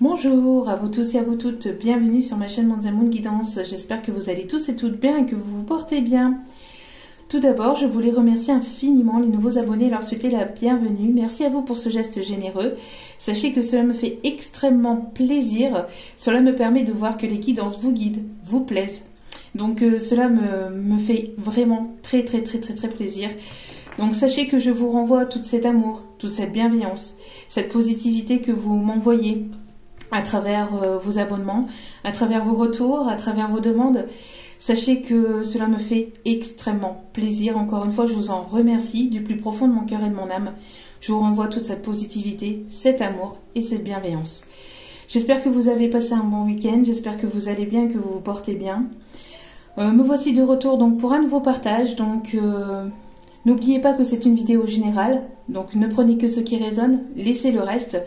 Bonjour à vous tous et à vous toutes, bienvenue sur ma chaîne Manzamoun Guidance. J'espère que vous allez tous et toutes bien et que vous vous portez bien. Tout d'abord, je voulais remercier infiniment les nouveaux abonnés et leur souhaiter la bienvenue. Merci à vous pour ce geste généreux. Sachez que cela me fait extrêmement plaisir. Cela me permet de voir que les guidances vous guident, vous plaisent. Donc cela me fait vraiment très plaisir. Donc sachez que je vous renvoie tout cet amour, toute cette bienveillance, cette positivité que vous m'envoyez à travers vos abonnements, à travers vos retours, à travers vos demandes. Sachez que cela me fait extrêmement plaisir. Encore une fois, je vous en remercie du plus profond de mon cœur et de mon âme. Je vous renvoie toute cette positivité, cet amour et cette bienveillance. J'espère que vous avez passé un bon week-end, j'espère que vous allez bien, que vous vous portez bien. Me voici de retour donc pour un nouveau partage. Donc n'oubliez pas que c'est une vidéo générale, donc ne prenez que ce qui résonne, laissez le reste.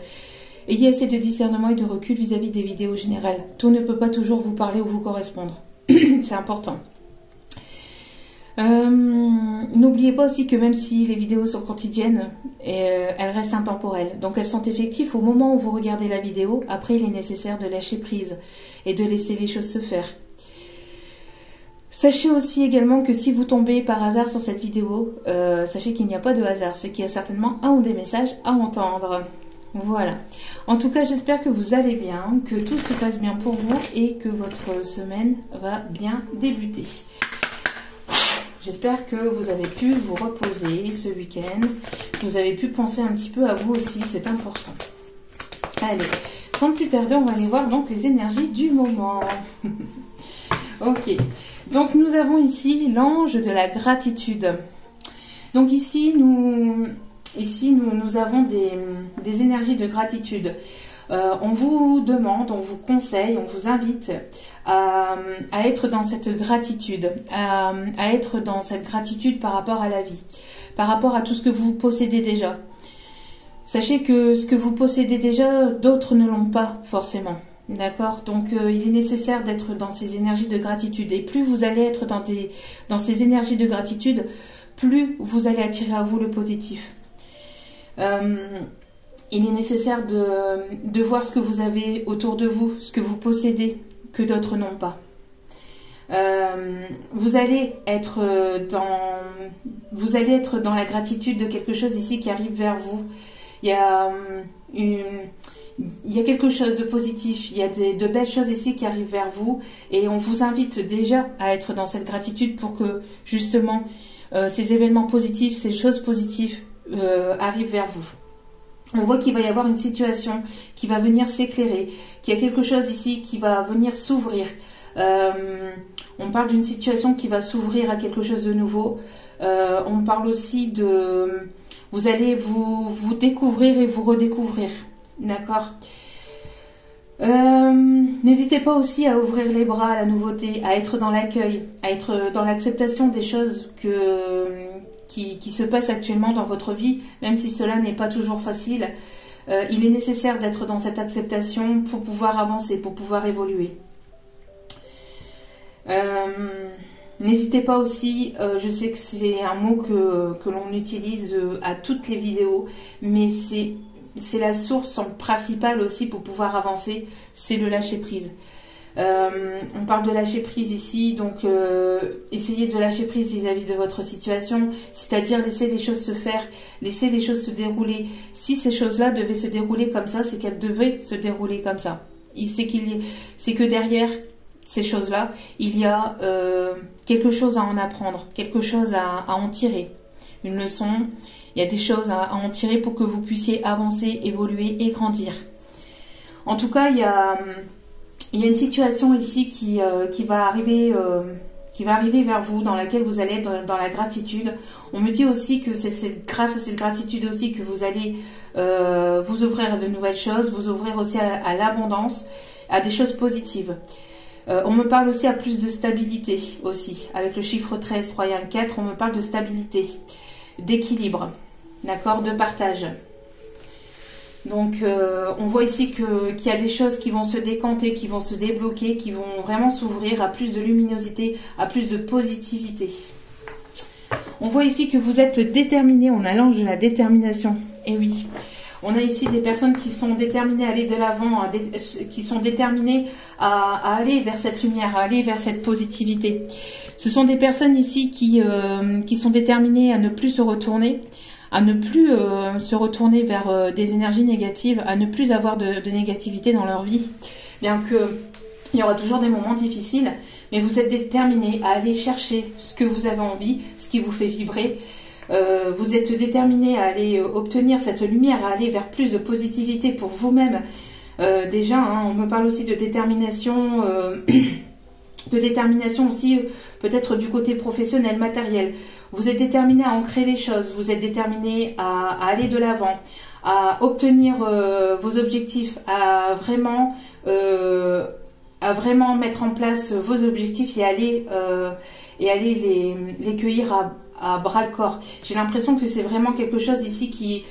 Ayez assez de discernement et de recul vis-à-vis des vidéos générales. Tout ne peut pas toujours vous parler ou vous correspondre. C'est important. N'oubliez pas aussi que même si les vidéos sont quotidiennes, elles restent intemporelles. Donc elles sont effectives au moment où vous regardez la vidéo. Après, il est nécessaire de lâcher prise et de laisser les choses se faire. Sachez aussi également que si vous tombez par hasard sur cette vidéo, sachez qu'il n'y a pas de hasard. C'est qu'il y a certainement un ou des messages à entendre. Voilà. En tout cas, j'espère que vous allez bien, que tout se passe bien pour vous et que votre semaine va bien débuter. J'espère que vous avez pu vous reposer ce week-end, que vous avez pu penser un petit peu à vous aussi, c'est important. Allez, sans plus tarder, on va aller voir donc les énergies du moment. Ok, donc nous avons ici l'ange de la gratitude. Donc ici, nous avons des énergies de gratitude. On vous demande, on vous conseille, on vous invite à être dans cette gratitude, à être dans cette gratitude par rapport à la vie, par rapport à tout ce que vous possédez déjà. Sachez que ce que vous possédez déjà, d'autres ne l'ont pas forcément. D'accord? Donc il est nécessaire d'être dans ces énergies de gratitude. Et plus vous allez être dans ces énergies de gratitude, plus vous allez attirer à vous le positif. Il est nécessaire de voir ce que vous avez autour de vous, ce que vous possédez, que d'autres n'ont pas. Vous allez être dans la gratitude de quelque chose ici qui arrive vers vous. Il y a quelque chose de positif, il y a de belles choses ici qui arrivent vers vous et on vous invite déjà à être dans cette gratitude pour que justement ces événements positifs, ces choses positives arrivent vers vous. On voit qu'il va y avoir une situation qui va venir s'éclairer, qu'il y a quelque chose ici qui va venir s'ouvrir. On parle d'une situation qui va s'ouvrir à quelque chose de nouveau. On parle aussi de... Vous allez vous découvrir et vous redécouvrir. D'accord? N'hésitez pas aussi à ouvrir les bras à la nouveauté, à être dans l'accueil, à être dans l'acceptation des choses qui se passent actuellement dans votre vie, même si cela n'est pas toujours facile. Il est nécessaire d'être dans cette acceptation pour pouvoir avancer, pour pouvoir évoluer. N'hésitez pas aussi, je sais que c'est un mot que l'on utilise à toutes les vidéos, mais c'est la source principale aussi pour pouvoir avancer, c'est le lâcher prise. On parle de lâcher prise ici, donc essayez de lâcher prise vis-à-vis de votre situation, c'est-à-dire laisser les choses se faire, laisser les choses se dérouler. Si ces choses-là devaient se dérouler comme ça, c'est qu'elles devaient se dérouler comme ça. C'est que derrière ces choses-là, il y a quelque chose à en apprendre, quelque chose à en tirer, une leçon. Il y a des choses à en tirer pour que vous puissiez avancer, évoluer et grandir. En tout cas, il y a une situation ici qui va arriver vers vous, dans laquelle vous allez être dans la gratitude. On me dit aussi que c'est grâce à cette gratitude aussi que vous allez vous ouvrir à de nouvelles choses, vous ouvrir aussi à l'abondance, à des choses positives. On me parle aussi à plus de stabilité aussi. Avec le chiffre 13, 3 et 1, 4, on me parle de stabilité, d'équilibre, d'accord, de partage. Donc on voit ici qu'il y a des choses qui vont se décanter, qui vont se débloquer, qui vont vraiment s'ouvrir à plus de luminosité, à plus de positivité. On voit ici que vous êtes déterminé, on a l'ange de la détermination. Et oui, On a ici des personnes qui sont déterminées à aller de l'avant, qui sont déterminées à aller vers cette lumière, à aller vers cette positivité. Ce sont des personnes ici qui sont déterminées à ne plus se retourner, vers des énergies négatives, à ne plus avoir de négativité dans leur vie. Bien que il y aura toujours des moments difficiles, mais vous êtes déterminés à aller chercher ce que vous avez envie, ce qui vous fait vibrer. Vous êtes déterminés à aller obtenir cette lumière, à aller vers plus de positivité pour vous-même. Déjà, hein, on me parle aussi de détermination, aussi peut-être du côté professionnel, matériel. Vous êtes déterminés à ancrer les choses, vous êtes déterminés à aller de l'avant, à obtenir vos objectifs, à vraiment mettre en place vos objectifs et aller les cueillir à bras le corps. J'ai l'impression que c'est vraiment quelque chose ici qui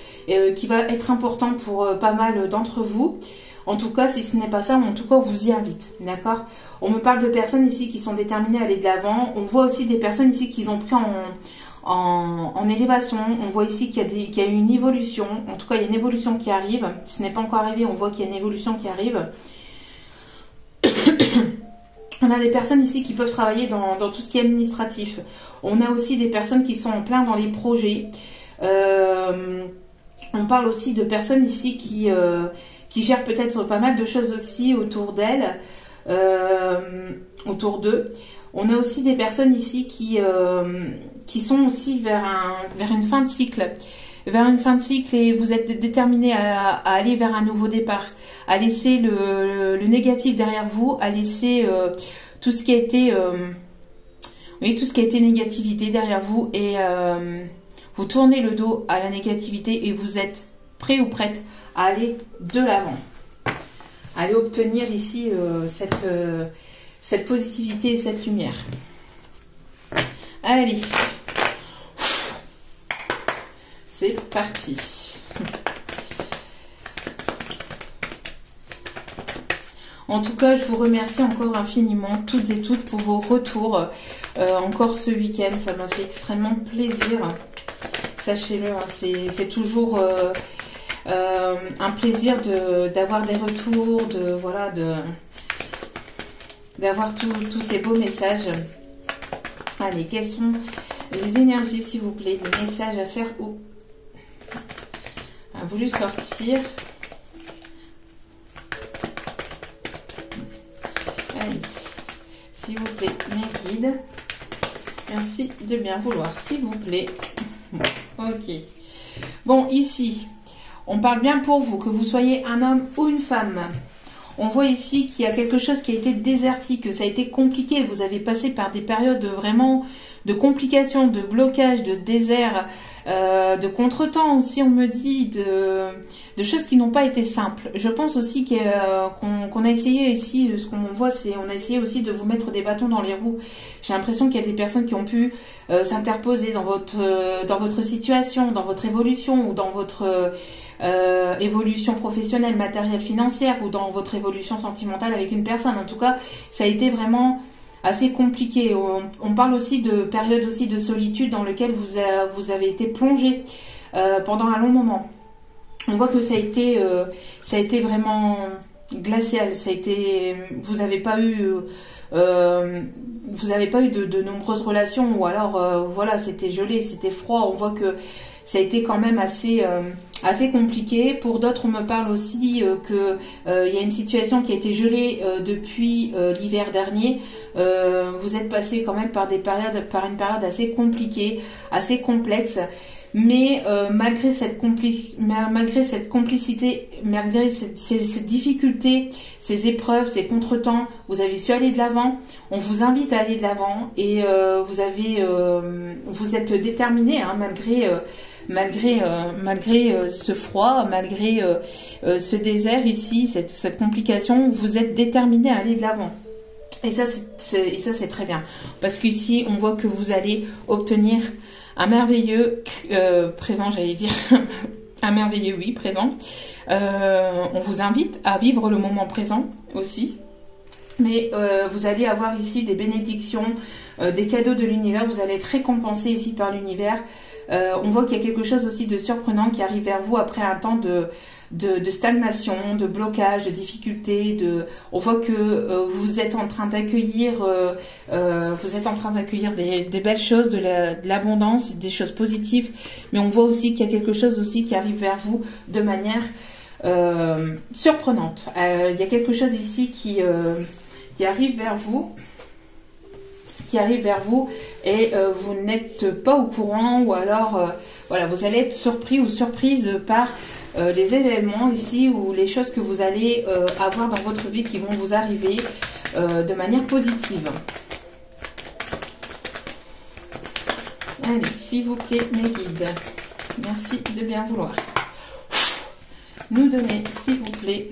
va être important pour pas mal d'entre vous. En tout cas, si ce n'est pas ça, en tout cas, on vous y invite. D'accord? On me parle de personnes ici qui sont déterminées à aller de l'avant. On voit aussi des personnes ici qui ont pris en élévation. On voit ici qu'il y a une évolution. En tout cas, il y a une évolution qui arrive. Si ce n'est pas encore arrivé, on voit qu'il y a une évolution qui arrive. On a des personnes ici qui peuvent travailler dans tout ce qui est administratif. On a aussi des personnes qui sont en plein dans les projets. On parle aussi de personnes ici qui gèrent peut-être pas mal de choses aussi autour d'elles, autour d'eux. On a aussi des personnes ici qui sont aussi vers une fin de cycle. Vers une fin de cycle et vous êtes déterminé à aller vers un nouveau départ, à laisser le négatif derrière vous, à laisser tout ce qui a été négativité derrière vous et vous tournez le dos à la négativité et vous êtes prêt ou prête à aller de l'avant, aller obtenir ici cette positivité et cette lumière. Allez. C'est parti. En tout cas, je vous remercie encore infiniment, toutes et toutes, pour vos retours. Encore ce week-end, ça m'a fait extrêmement plaisir. Sachez-le, hein, c'est toujours un plaisir d'avoir des retours, d'avoir tous ces beaux messages. Allez, quelles sont les énergies, s'il vous plaît, des messages à faire a voulu sortir. Allez, s'il vous plaît, mes guides. Merci de bien vouloir, s'il vous plaît. Bon, ok. Bon, ici, on parle bien pour vous, que vous soyez un homme ou une femme. On voit ici qu'il y a quelque chose qui a été désertique, que ça a été compliqué. Vous avez passé par des périodes vraiment de complications, de blocage, de désert, de contretemps aussi, on me dit, de choses qui n'ont pas été simples. Je pense aussi qu'on a essayé ici, ce qu'on voit, c'est on a essayé aussi de vous mettre des bâtons dans les roues. J'ai l'impression qu'il y a des personnes qui ont pu s'interposer dans votre situation, dans votre évolution ou dans votre évolution professionnelle, matérielle, financière ou dans votre évolution sentimentale avec une personne. En tout cas, ça a été vraiment assez compliqué. On parle aussi de périodes aussi de solitude dans lequel vous avez été plongé pendant un long moment. On voit que ça a été vraiment glacial. Vous n'avez pas eu de nombreuses relations ou alors voilà, c'était gelé, c'était froid. On voit que ça a été quand même assez compliqué. Pour d'autres, on me parle aussi que il y a une situation qui a été gelée depuis l'hiver dernier. Vous êtes passé quand même par une période assez compliquée, assez complexe. Mais malgré cette complicité, malgré cette difficulté, ces épreuves, ces contretemps, vous avez su aller de l'avant. On vous invite à aller de l'avant et vous êtes déterminé, hein, malgré ce froid, malgré ce désert ici, cette complication, vous êtes déterminé à aller de l'avant. Et ça, c'est très bien. Parce qu'ici, on voit que vous allez obtenir un merveilleux présent, j'allais dire. Un merveilleux, oui, présent. On vous invite à vivre le moment présent aussi. Mais vous allez avoir ici des bénédictions, des cadeaux de l'univers. Vous allez être récompensé ici par l'univers. On voit qu'il y a quelque chose aussi de surprenant qui arrive vers vous après un temps de stagnation, de blocage, de difficulté. On voit que vous êtes en train d'accueillir, des belles choses, de l'abondance, des choses positives. Mais on voit aussi qu'il y a quelque chose aussi qui arrive vers vous de manière surprenante. Il y a quelque chose ici qui arrive vers vous. Et vous n'êtes pas au courant, ou alors voilà, vous allez être surpris ou surprise par les événements ici, ou les choses que vous allez avoir dans votre vie qui vont vous arriver de manière positive. Allez, s'il vous plaît, mes guides, merci de bien vouloir nous donner, s'il vous plaît.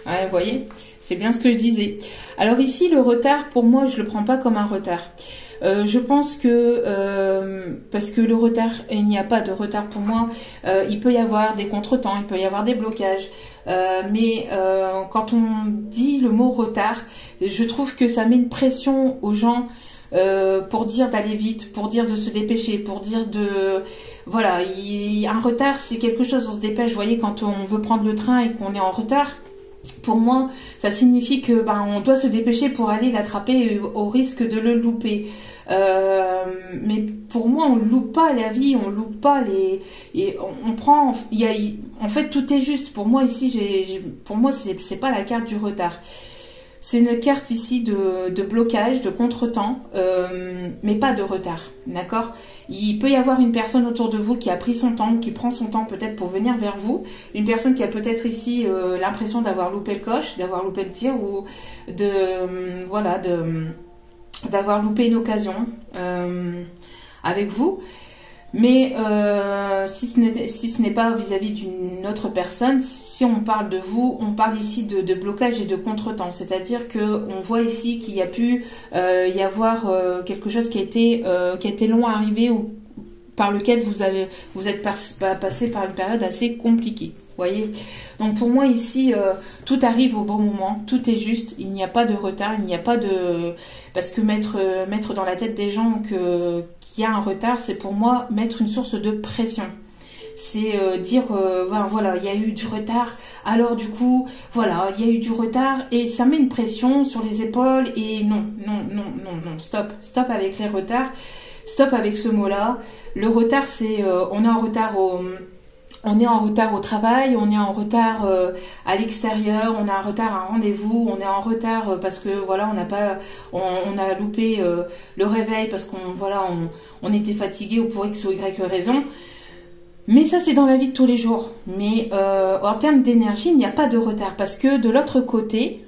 Ouais, vous voyez, c'est bien ce que je disais. Alors ici, le retard, pour moi, je le prends pas comme un retard. Je pense que, parce que le retard, il n'y a pas de retard pour moi, il peut y avoir des contretemps, il peut y avoir des blocages, mais quand on dit le mot retard, je trouve que ça met une pression aux gens pour dire d'aller vite, pour dire de se dépêcher, pour dire de... Voilà, un retard, c'est quelque chose, on se dépêche. Vous voyez, quand on veut prendre le train et qu'on est en retard, pour moi, ça signifie que on doit se dépêcher pour aller l'attraper au risque de le louper. Mais pour moi, on loupe pas la vie, on loupe pas on prend. En fait, tout est juste. Pour moi ici, pour moi, c'est pas la carte du retard. C'est une carte ici de blocage, de contretemps, mais pas de retard, d'accord? Il peut y avoir une personne autour de vous qui a pris son temps, qui prend son temps peut-être pour venir vers vous. Une personne qui a peut-être ici l'impression d'avoir loupé le coche, d'avoir loupé le tir, ou d'avoir loupé une occasion avec vous. Mais si ce n'est pas vis-à-vis d'une autre personne, si on parle de vous, on parle ici de blocage et de contretemps. C'est-à-dire qu'on voit ici qu'il y a pu y avoir quelque chose qui a été long à arriver, ou par lequel vous êtes passé par une période assez compliquée. Voyez, donc pour moi ici, tout arrive au bon moment, tout est juste, il n'y a pas de retard, il n'y a pas de... Parce que mettre dans la tête des gens qu'il y a un retard, c'est pour moi mettre une source de pression. C'est dire, voilà, il y a eu du retard, alors du coup, voilà, il y a eu du retard, et ça met une pression sur les épaules, et non, stop avec les retards, stop avec ce mot-là. Le retard, c'est, on est en retard au travail, on est en retard à l'extérieur, on est en retard à un rendez-vous, on est en retard parce que voilà, on a loupé le réveil parce qu'on était fatigué, ou pour X ou Y raison. Mais ça, c'est dans la vie de tous les jours. Mais en termes d'énergie, il n'y a pas de retard, parce que de l'autre côté,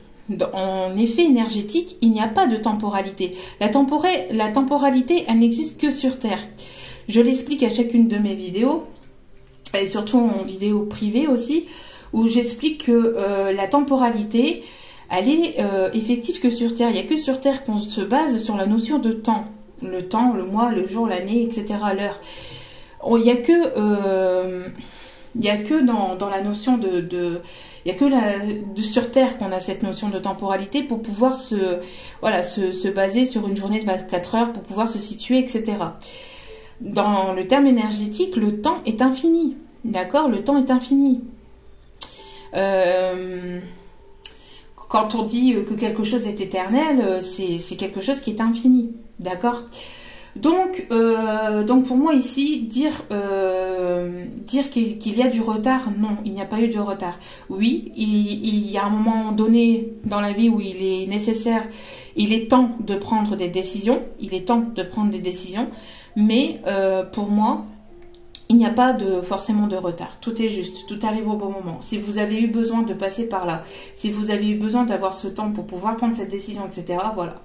en effet énergétique, il n'y a pas de temporalité. La temporalité, elle n'existe que sur Terre. Je l'explique à chacune de mes vidéos, et surtout en vidéo privée aussi, où j'explique que la temporalité, elle est effective que sur Terre. Il n'y a que sur Terre qu'on se base sur la notion de temps. Le temps, le mois, le jour, l'année, etc., l'heure. Il n'y a que dans la notion il n'y a que sur Terre qu'on a cette notion de temporalité pour pouvoir se baser sur une journée de 24 heures, pour pouvoir se situer, etc. Dans le terme énergétique, le temps est infini. D'accord? Le temps est infini. Quand on dit que quelque chose est éternel, c'est quelque chose qui est infini. D'accord? Donc pour moi ici, dire qu'il y a du retard, non, il n'y a pas eu de retard. Oui, il y a un moment donné dans la vie où il est nécessaire, il est temps de prendre des décisions, mais pour moi, il n'y a pas forcément de retard. Tout est juste, tout arrive au bon moment. Si vous avez eu besoin de passer par là, si vous avez eu besoin d'avoir ce temps pour pouvoir prendre cette décision, etc., voilà.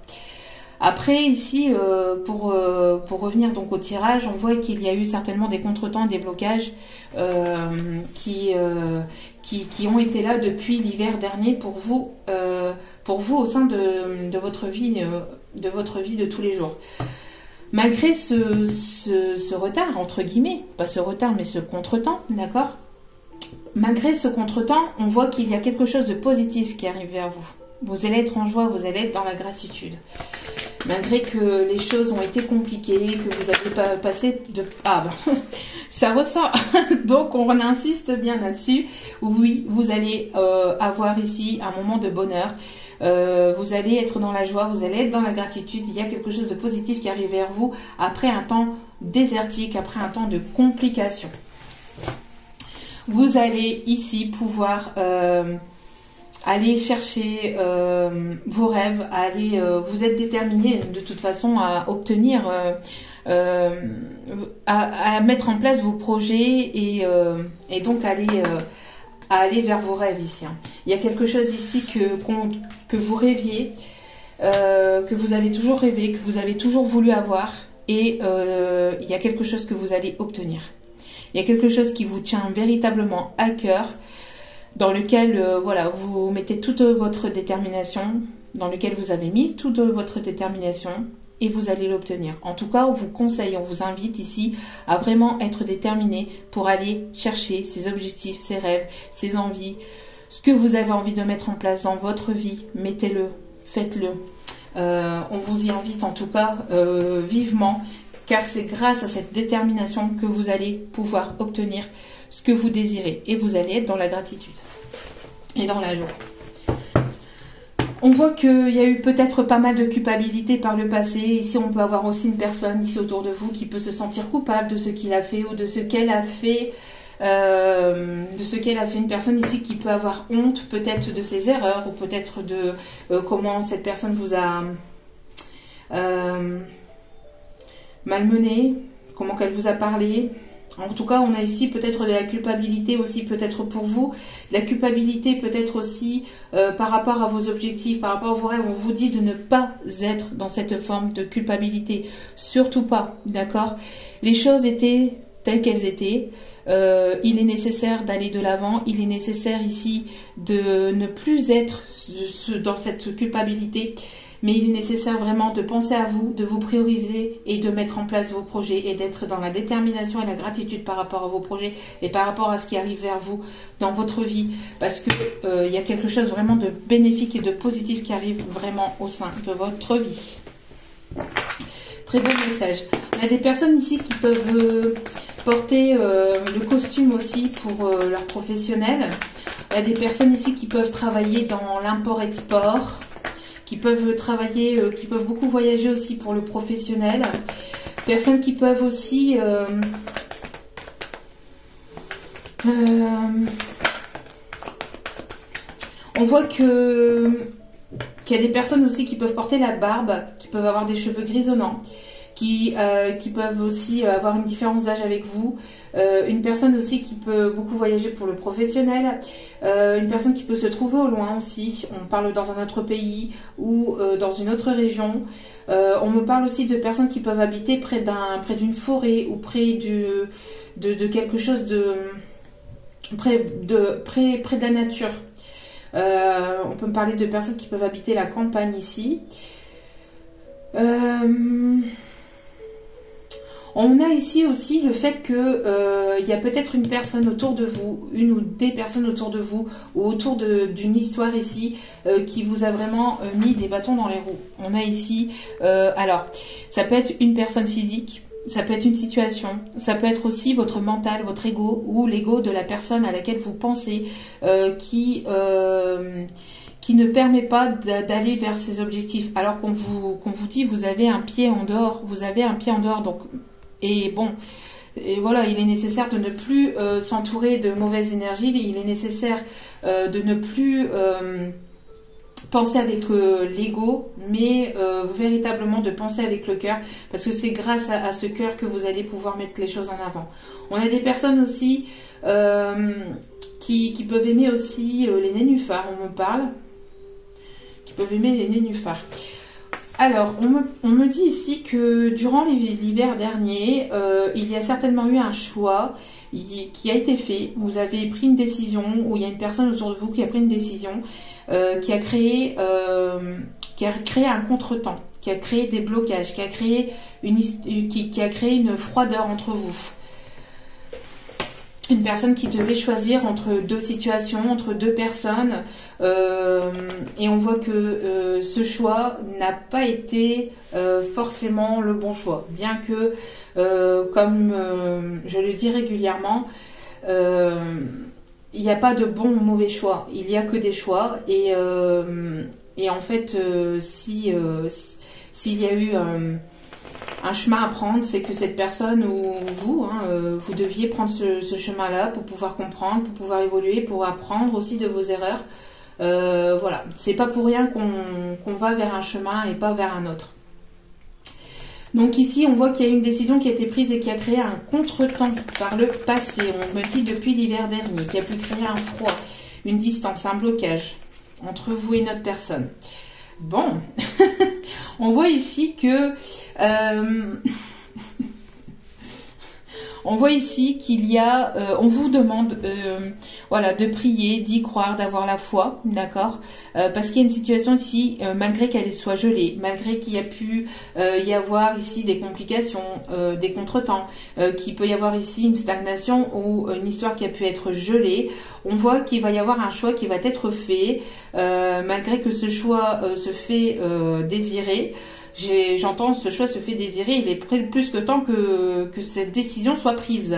Après, ici, pour revenir donc au tirage, on voit qu'il y a eu certainement des contretemps, des blocages qui ont été là depuis l'hiver dernier pour vous au sein de votre vie de tous les jours. Malgré ce retard, entre guillemets, pas ce retard, mais ce contretemps, d'accord? Malgré ce contretemps, on voit qu'il y a quelque chose de positif qui arrive vers vous. Vous allez être en joie, vous allez être dans la gratitude. malgré que les choses ont été compliquées, que vous avez pas passé de... Ah ben, ça ressort. Donc on insiste bien là-dessus. Oui, vous allez avoir ici un moment de bonheur. Vous allez être dans la joie, vous allez être dans la gratitude. Il y a quelque chose de positif qui arrive vers vous après un temps désertique, après un temps de complications. Vous allez ici pouvoir aller chercher vos rêves, vous êtes déterminé de toute façon à obtenir, à mettre en place vos projets et donc à aller vers vos rêves ici. Il y a quelque chose ici que vous rêviez, que vous avez toujours rêvé, que vous avez toujours voulu avoir et il y a quelque chose que vous allez obtenir. Il y a quelque chose qui vous tient véritablement à cœur, dans lequel voilà, vous mettez toute votre détermination, dans lequel vous avez mis toute votre détermination et vous allez l'obtenir. En tout cas, on vous conseille, on vous invite ici à vraiment être déterminé pour aller chercher ces objectifs, ces rêves, ces envies, ce que vous avez envie de mettre en place dans votre vie, mettez-le, faites-le. On vous y invite en tout cas vivement, car c'est grâce à cette détermination que vous allez pouvoir obtenir ce que vous désirez et vous allez être dans la gratitude et dans la joie. On voit qu'il y a eu peut-être pas mal de culpabilité par le passé. Ici, on peut avoir aussi une personne ici autour de vous qui peut se sentir coupable de ce qu'il a fait ou de ce qu'elle a fait. Une personne ici qui peut avoir honte peut-être de ses erreurs ou peut-être de comment cette personne vous a malmené, comment qu'elle vous a parlé. En tout cas, on a ici peut-être de la culpabilité aussi, peut-être pour vous. De la culpabilité peut-être aussi par rapport à vos objectifs, par rapport à vos rêves. On vous dit de ne pas être dans cette forme de culpabilité. Surtout pas, d'accord? Les choses étaient telles qu'elles étaient. Il est nécessaire d'aller de l'avant. Il est nécessaire ici de ne plus être dans cette culpabilité. Mais il est nécessaire vraiment de penser à vous, de vous prioriser et de mettre en place vos projets et d'être dans la détermination et la gratitude par rapport à vos projets et par rapport à ce qui arrive vers vous dans votre vie. Parce que il y a quelque chose vraiment de bénéfique et de positif qui arrive vraiment au sein de votre vie. Très bon message. Il y a des personnes ici qui peuvent porter le costume aussi pour leur professionnel. Il y a des personnes ici qui peuvent travailler dans l'import-export, qui peuvent travailler, qui peuvent beaucoup voyager aussi pour le professionnel. Personnes qui peuvent aussi on voit qu'il y a des personnes aussi qui peuvent porter la barbe, qui peuvent avoir des cheveux grisonnants, qui peuvent aussi avoir une différence d'âge avec vous. Une personne aussi qui peut beaucoup voyager pour le professionnel. Une personne qui peut se trouver au loin aussi. On parle dans un autre pays ou dans une autre région. On me parle aussi de personnes qui peuvent habiter près d'une forêt ou près de quelque chose près de la nature. On peut me parler de personnes qui peuvent habiter la campagne ici. On a ici aussi le fait que il y a peut-être une personne autour de vous, une ou des personnes autour de vous, ou autour d'une histoire ici, qui vous a vraiment mis des bâtons dans les roues. On a ici, alors, ça peut être une personne physique, ça peut être une situation, ça peut être aussi votre mental, votre ego, ou l'ego de la personne à laquelle vous pensez, qui ne permet pas d'aller vers ses objectifs. Alors qu'on vous dit, vous avez un pied en dehors, donc... Et bon, et voilà, il est nécessaire de ne plus s'entourer de mauvaises énergies. Il est nécessaire de ne plus penser avec l'ego, mais véritablement de penser avec le cœur, parce que c'est grâce à ce cœur que vous allez pouvoir mettre les choses en avant. On a des personnes aussi qui peuvent aimer aussi les nénuphars, on me parle, qui peuvent aimer les nénuphars. Alors, on me dit ici que durant l'hiver dernier, il y a certainement eu un choix qui a été fait. Vous avez pris une décision, ou il y a une personne autour de vous qui a pris une décision, qui a créé un contretemps, qui a créé des blocages, qui a créé une froideur entre vous. une personne qui devait choisir entre deux situations, entre deux personnes, et on voit que ce choix n'a pas été forcément le bon choix, bien que, comme je le dis régulièrement, il n'y a pas de bon ou mauvais choix, il n'y a que des choix, et en fait, s'il y a eu un chemin à prendre, c'est que cette personne ou vous, vous deviez prendre ce chemin-là pour pouvoir comprendre, pour pouvoir évoluer, pour apprendre aussi de vos erreurs. Voilà, c'est pas pour rien qu'on va vers un chemin et pas vers un autre. Donc ici, on voit qu'il y a une décision qui a été prise et qui a créé un contretemps par le passé. On me dit depuis l'hiver dernier, qui a pu créer un froid, une distance, un blocage entre vous et notre personne. Bon, on voit ici que on voit ici qu'il y a, on vous demande, voilà, de prier, d'y croire, d'avoir la foi, d'accord, parce qu'il y a une situation ici, malgré qu'elle soit gelée, malgré qu'il y a pu y avoir ici des complications, des contretemps, qu'il peut y avoir ici une stagnation ou une histoire qui a pu être gelée, on voit qu'il va y avoir un choix qui va être fait, malgré que ce choix se fait désirer. J'entends ce choix se fait désirer, il est plus que temps que cette décision soit prise.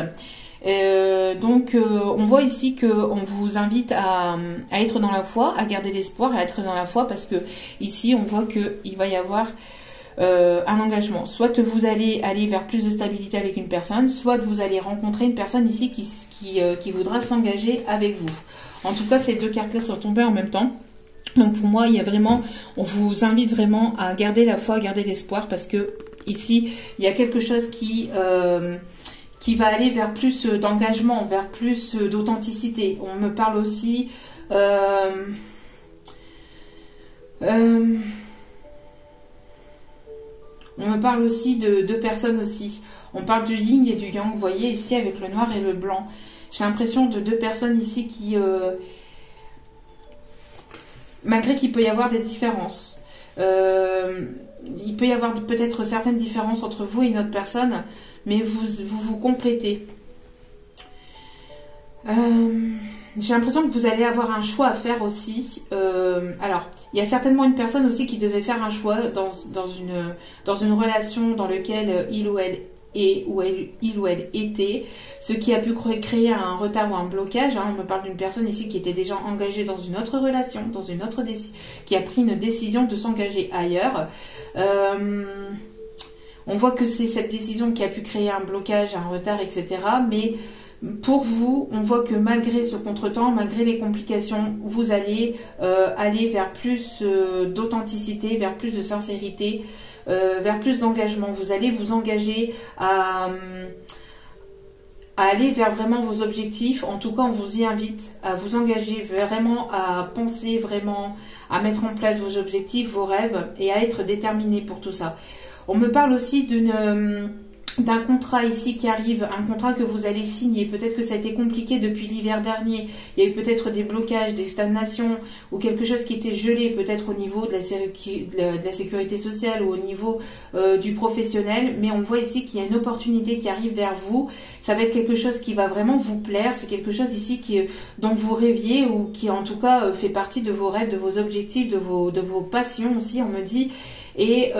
Donc on voit ici qu'on vous invite à être dans la foi, à garder l'espoir, à être dans la foi, parce que ici on voit qu'il va y avoir un engagement. Soit vous allez aller vers plus de stabilité avec une personne, soit vous allez rencontrer une personne ici qui voudra s'engager avec vous. En tout cas, ces deux cartes-là sont tombées en même temps. Donc pour moi, il y a vraiment, on vous invite vraiment à garder la foi, à garder l'espoir, parce que ici, il y a quelque chose qui va aller vers plus d'engagement, vers plus d'authenticité. On me parle aussi de deux personnes aussi. On parle du yin et du yang, vous voyez ici avec le noir et le blanc. J'ai l'impression de deux personnes ici qui... malgré qu'il peut y avoir des différences. Il peut y avoir peut-être certaines différences entre vous et une autre personne, mais vous complétez. J'ai l'impression que vous allez avoir un choix à faire aussi. Alors, il y a certainement une personne aussi qui devait faire un choix dans une relation dans laquelle il ou elle était, ce qui a pu créer un retard ou un blocage. On me parle d'une personne ici qui était déjà engagée dans une autre relation, qui a pris une décision de s'engager ailleurs. On voit que c'est cette décision qui a pu créer un blocage, un retard, etc. Mais pour vous, on voit que malgré ce contretemps, malgré les complications, vous allez aller vers plus d'authenticité, vers plus de sincérité, vers plus d'engagement. Vous allez vous engager à aller vers vraiment vos objectifs. En tout cas, on vous y invite à vous engager vraiment, à penser vraiment, à mettre en place vos objectifs, vos rêves et à être déterminé pour tout ça. On me parle aussi d'un contrat ici qui arrive, un contrat que vous allez signer. Peut-être que ça a été compliqué depuis l'hiver dernier. Il y a eu peut-être des blocages, des stagnations ou quelque chose qui était gelé peut-être au niveau de la sécurité sociale ou au niveau du professionnel. Mais on voit ici qu'il y a une opportunité qui arrive vers vous. Ça va être quelque chose qui va vraiment vous plaire. C'est quelque chose ici dont vous rêviez ou qui en tout cas fait partie de vos rêves, de vos objectifs, de vos passions aussi, on me dit. Et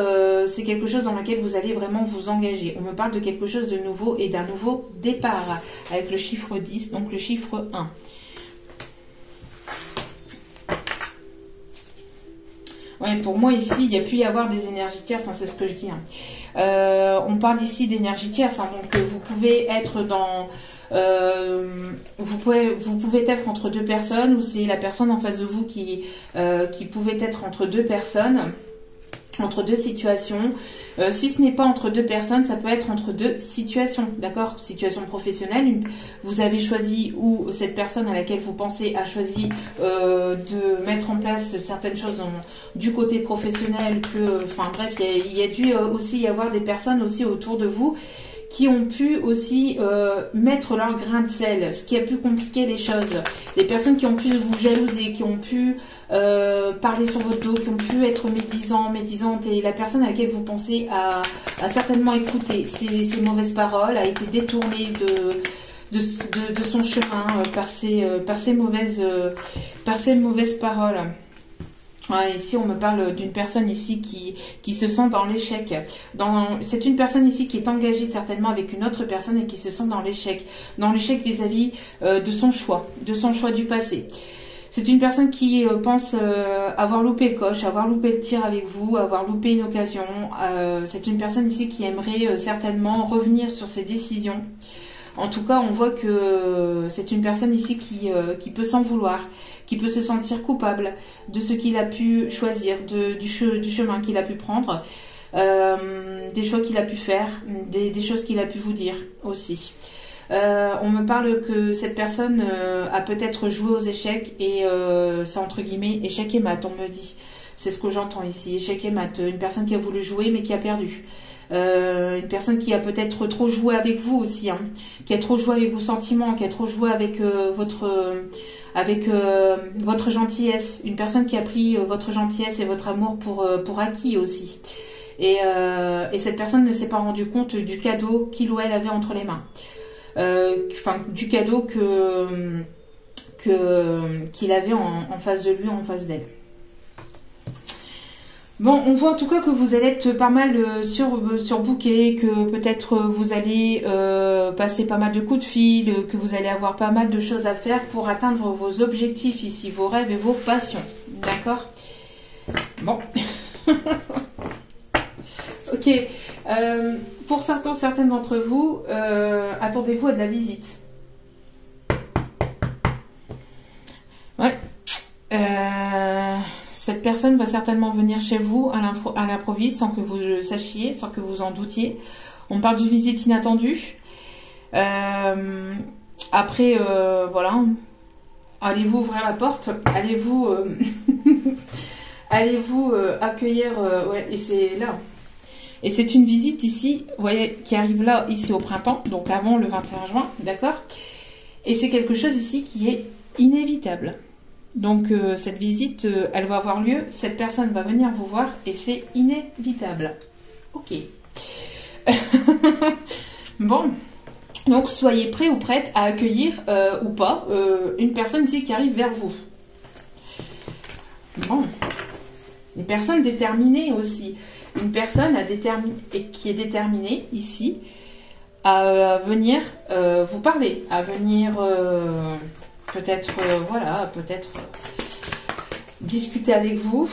c'est quelque chose dans lequel vous allez vraiment vous engager. On me parle de quelque chose de nouveau et d'un nouveau départ avec le chiffre 10, donc le chiffre 1. Oui, pour moi ici, il y a pu y avoir des énergies tierces, c'est ce que je dis. On parle ici d'énergie tierce, donc vous pouvez être dans... vous pouvez être entre deux personnes ou c'est la personne en face de vous qui pouvait être entre deux personnes. Entre deux situations. Si ce n'est pas entre deux personnes, ça peut être entre deux situations, d'accord? Situation professionnelle, vous avez choisi ou cette personne à laquelle vous pensez a choisi de mettre en place certaines choses du côté professionnel, enfin bref, il y a dû aussi y avoir des personnes aussi autour de vous qui ont pu aussi mettre leur grain de sel, ce qui a pu compliquer les choses. Des personnes qui ont pu vous jalouser, qui ont pu parler sur votre dos, qui ont pu être médisantes, et la personne à laquelle vous pensez a certainement écouté ces mauvaises paroles, a été détournée de son chemin par ses mauvaises paroles. Ouais, ici, on me parle d'une personne ici qui se sent dans l'échec. C'est une personne ici qui est engagée certainement avec une autre personne et qui se sent dans l'échec. Dans l'échec vis-à-vis de son choix du passé. C'est une personne qui pense avoir loupé le coche, avoir loupé le tir avec vous, avoir loupé une occasion. C'est une personne ici qui aimerait certainement revenir sur ses décisions. En tout cas, on voit que c'est une personne ici qui peut s'en vouloir, qui peut se sentir coupable de ce qu'il a pu choisir, du chemin qu'il a pu prendre, des choix qu'il a pu faire, des choses qu'il a pu vous dire aussi. On me parle que cette personne a peut-être joué aux échecs et c'est entre guillemets échec et mat, on me dit. C'est ce que j'entends ici, échec et mat. Une personne qui a voulu jouer mais qui a perdu. Une personne qui a peut-être trop joué avec vous aussi, hein, qui a trop joué avec vos sentiments, qui a trop joué avec votre gentillesse. Une personne qui a pris votre gentillesse et votre amour pour acquis aussi. Et cette personne ne s'est pas rendu compte du cadeau qu'il ou elle avait entre les mains. Du cadeau qu'il avait en face de lui, en face d'elle. Bon, on voit en tout cas que vous allez être pas mal surbooké, que peut-être vous allez passer pas mal de coups de fil, que vous allez avoir pas mal de choses à faire pour atteindre vos objectifs ici, vos rêves et vos passions. D'accord? Bon. Ok. Pour certaines d'entre vous, attendez-vous à de la visite. Ouais. Cette personne va certainement venir chez vous à l'improviste sans que vous le sachiez, sans que vous en doutiez. On parle d'une visite inattendue. Après, voilà. Allez-vous ouvrir la porte? Allez-vous accueillir... ouais, et c'est là. Et c'est une visite ici, vous voyez, qui arrive là, ici au printemps, donc avant le 21 juin, d'accord? Et c'est quelque chose ici qui est inévitable. Donc cette visite, elle va avoir lieu, cette personne va venir vous voir et c'est inévitable. Ok. Bon, donc soyez prêts ou prêtes à accueillir ou pas une personne ici qui arrive vers vous. Bon, une personne déterminée aussi. Une personne qui est déterminée ici à venir vous parler, à venir peut-être voilà, peut-être discuter avec vous.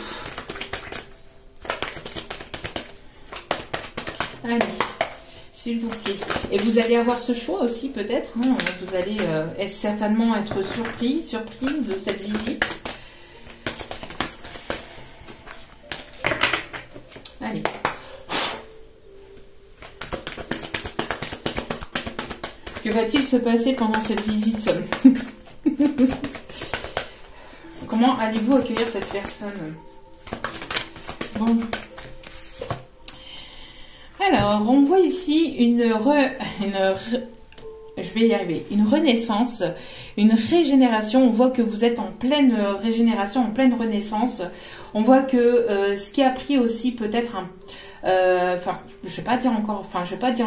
Allez, s'il vous plaît. Et vous allez avoir ce choix aussi peut-être. Hein, vous allez certainement être surprise de cette visite. Allez. Que va-t-il se passer pendant cette visite? Comment allez-vous accueillir cette personne? Bon. Alors, on voit ici je vais y arriver, une renaissance, une régénération. On voit que vous êtes en pleine régénération, en pleine renaissance. On voit que ce qui a pris aussi peut-être enfin, je vais pas dire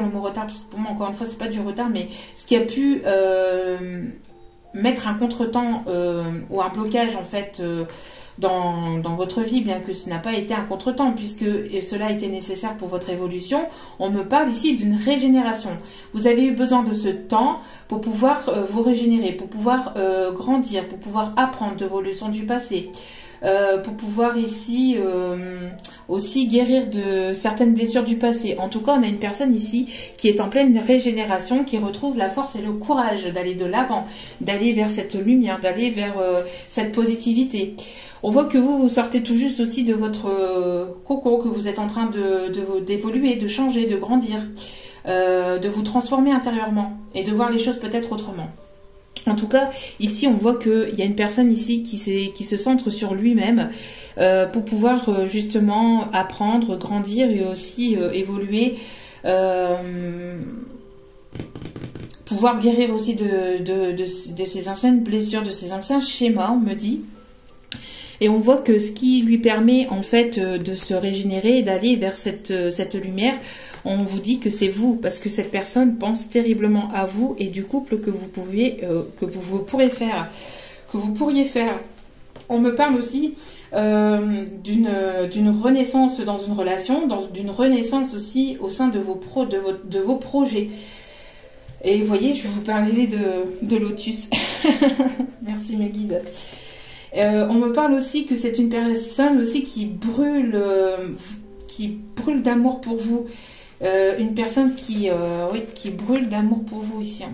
le mot retard, parce que pour moi, encore une fois, c'est pas du retard, mais ce qui a pu mettre un contretemps ou un blocage, en fait, dans votre vie, bien que ce n'a pas été un contretemps, puisque cela était nécessaire pour votre évolution. On me parle ici d'une régénération. Vous avez eu besoin de ce temps pour pouvoir vous régénérer, pour pouvoir grandir, pour pouvoir apprendre de vos leçons du passé. Pour pouvoir ici aussi guérir de certaines blessures du passé. En tout cas, on a une personne ici qui est en pleine régénération, qui retrouve la force et le courage d'aller de l'avant, d'aller vers cette lumière, d'aller vers cette positivité. On voit que vous sortez tout juste aussi de votre cocon, que vous êtes en train d'évoluer, de changer, de grandir, de vous transformer intérieurement et de voir les choses peut-être autrement. En tout cas, ici, on voit qu'il y a une personne ici qui se centre sur lui-même pour pouvoir justement apprendre, grandir et aussi évoluer, pouvoir guérir aussi de ses anciennes blessures, de ses anciens schémas, on me dit. Et on voit que ce qui lui permet en fait de se régénérer et d'aller vers cette lumière, on vous dit que c'est vous, parce que cette personne pense terriblement à vous et du couple que vous pourriez faire. On me parle aussi d'une renaissance dans une relation, d'une renaissance aussi au sein de vos projets. Et vous voyez, je vais vous parler de Lotus. Merci mes guides. On me parle aussi que c'est une personne aussi qui brûle d'amour pour vous. Une personne qui brûle d'amour pour vous ici.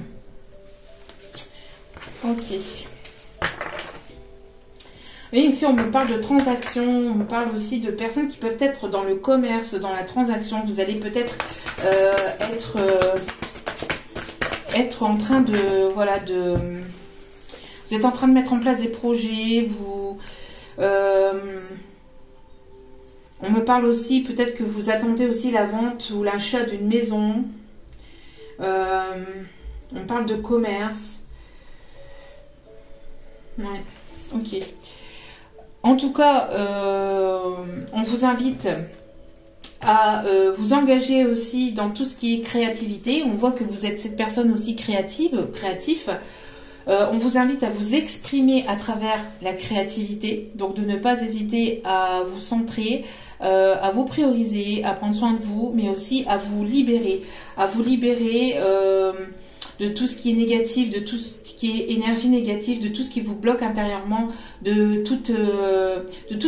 Ok. Et ici, on me parle de transactions, on me parle aussi de personnes qui peuvent être dans le commerce, dans la transaction. Vous allez peut-être être en train vous êtes en train de mettre en place des projets, on me parle aussi, peut-être que vous attendez aussi la vente ou l'achat d'une maison. On parle de commerce. Ouais, ok. En tout cas, on vous invite à vous engager aussi dans tout ce qui est créativité. On voit que vous êtes cette personne aussi créatif. On vous invite à vous exprimer à travers la créativité, donc de ne pas hésiter à vous centrer, à vous prioriser, à prendre soin de vous, mais aussi à vous libérer de tout ce qui est négatif, de tout ce qui est énergie négative, de tout ce qui vous bloque intérieurement, de toutes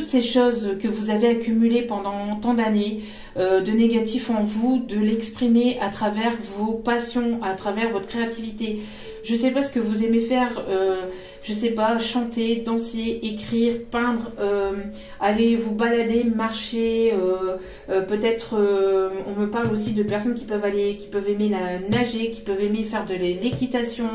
ces choses que vous avez accumulées pendant tant d'années, de négatif en vous, de l'exprimer à travers vos passions, à travers votre créativité. Je ne sais pas ce que vous aimez faire, je ne sais pas, chanter, danser, écrire, peindre, aller vous balader, marcher, peut-être, on me parle aussi de personnes qui peuvent aimer nager, qui peuvent aimer faire de l'équitation,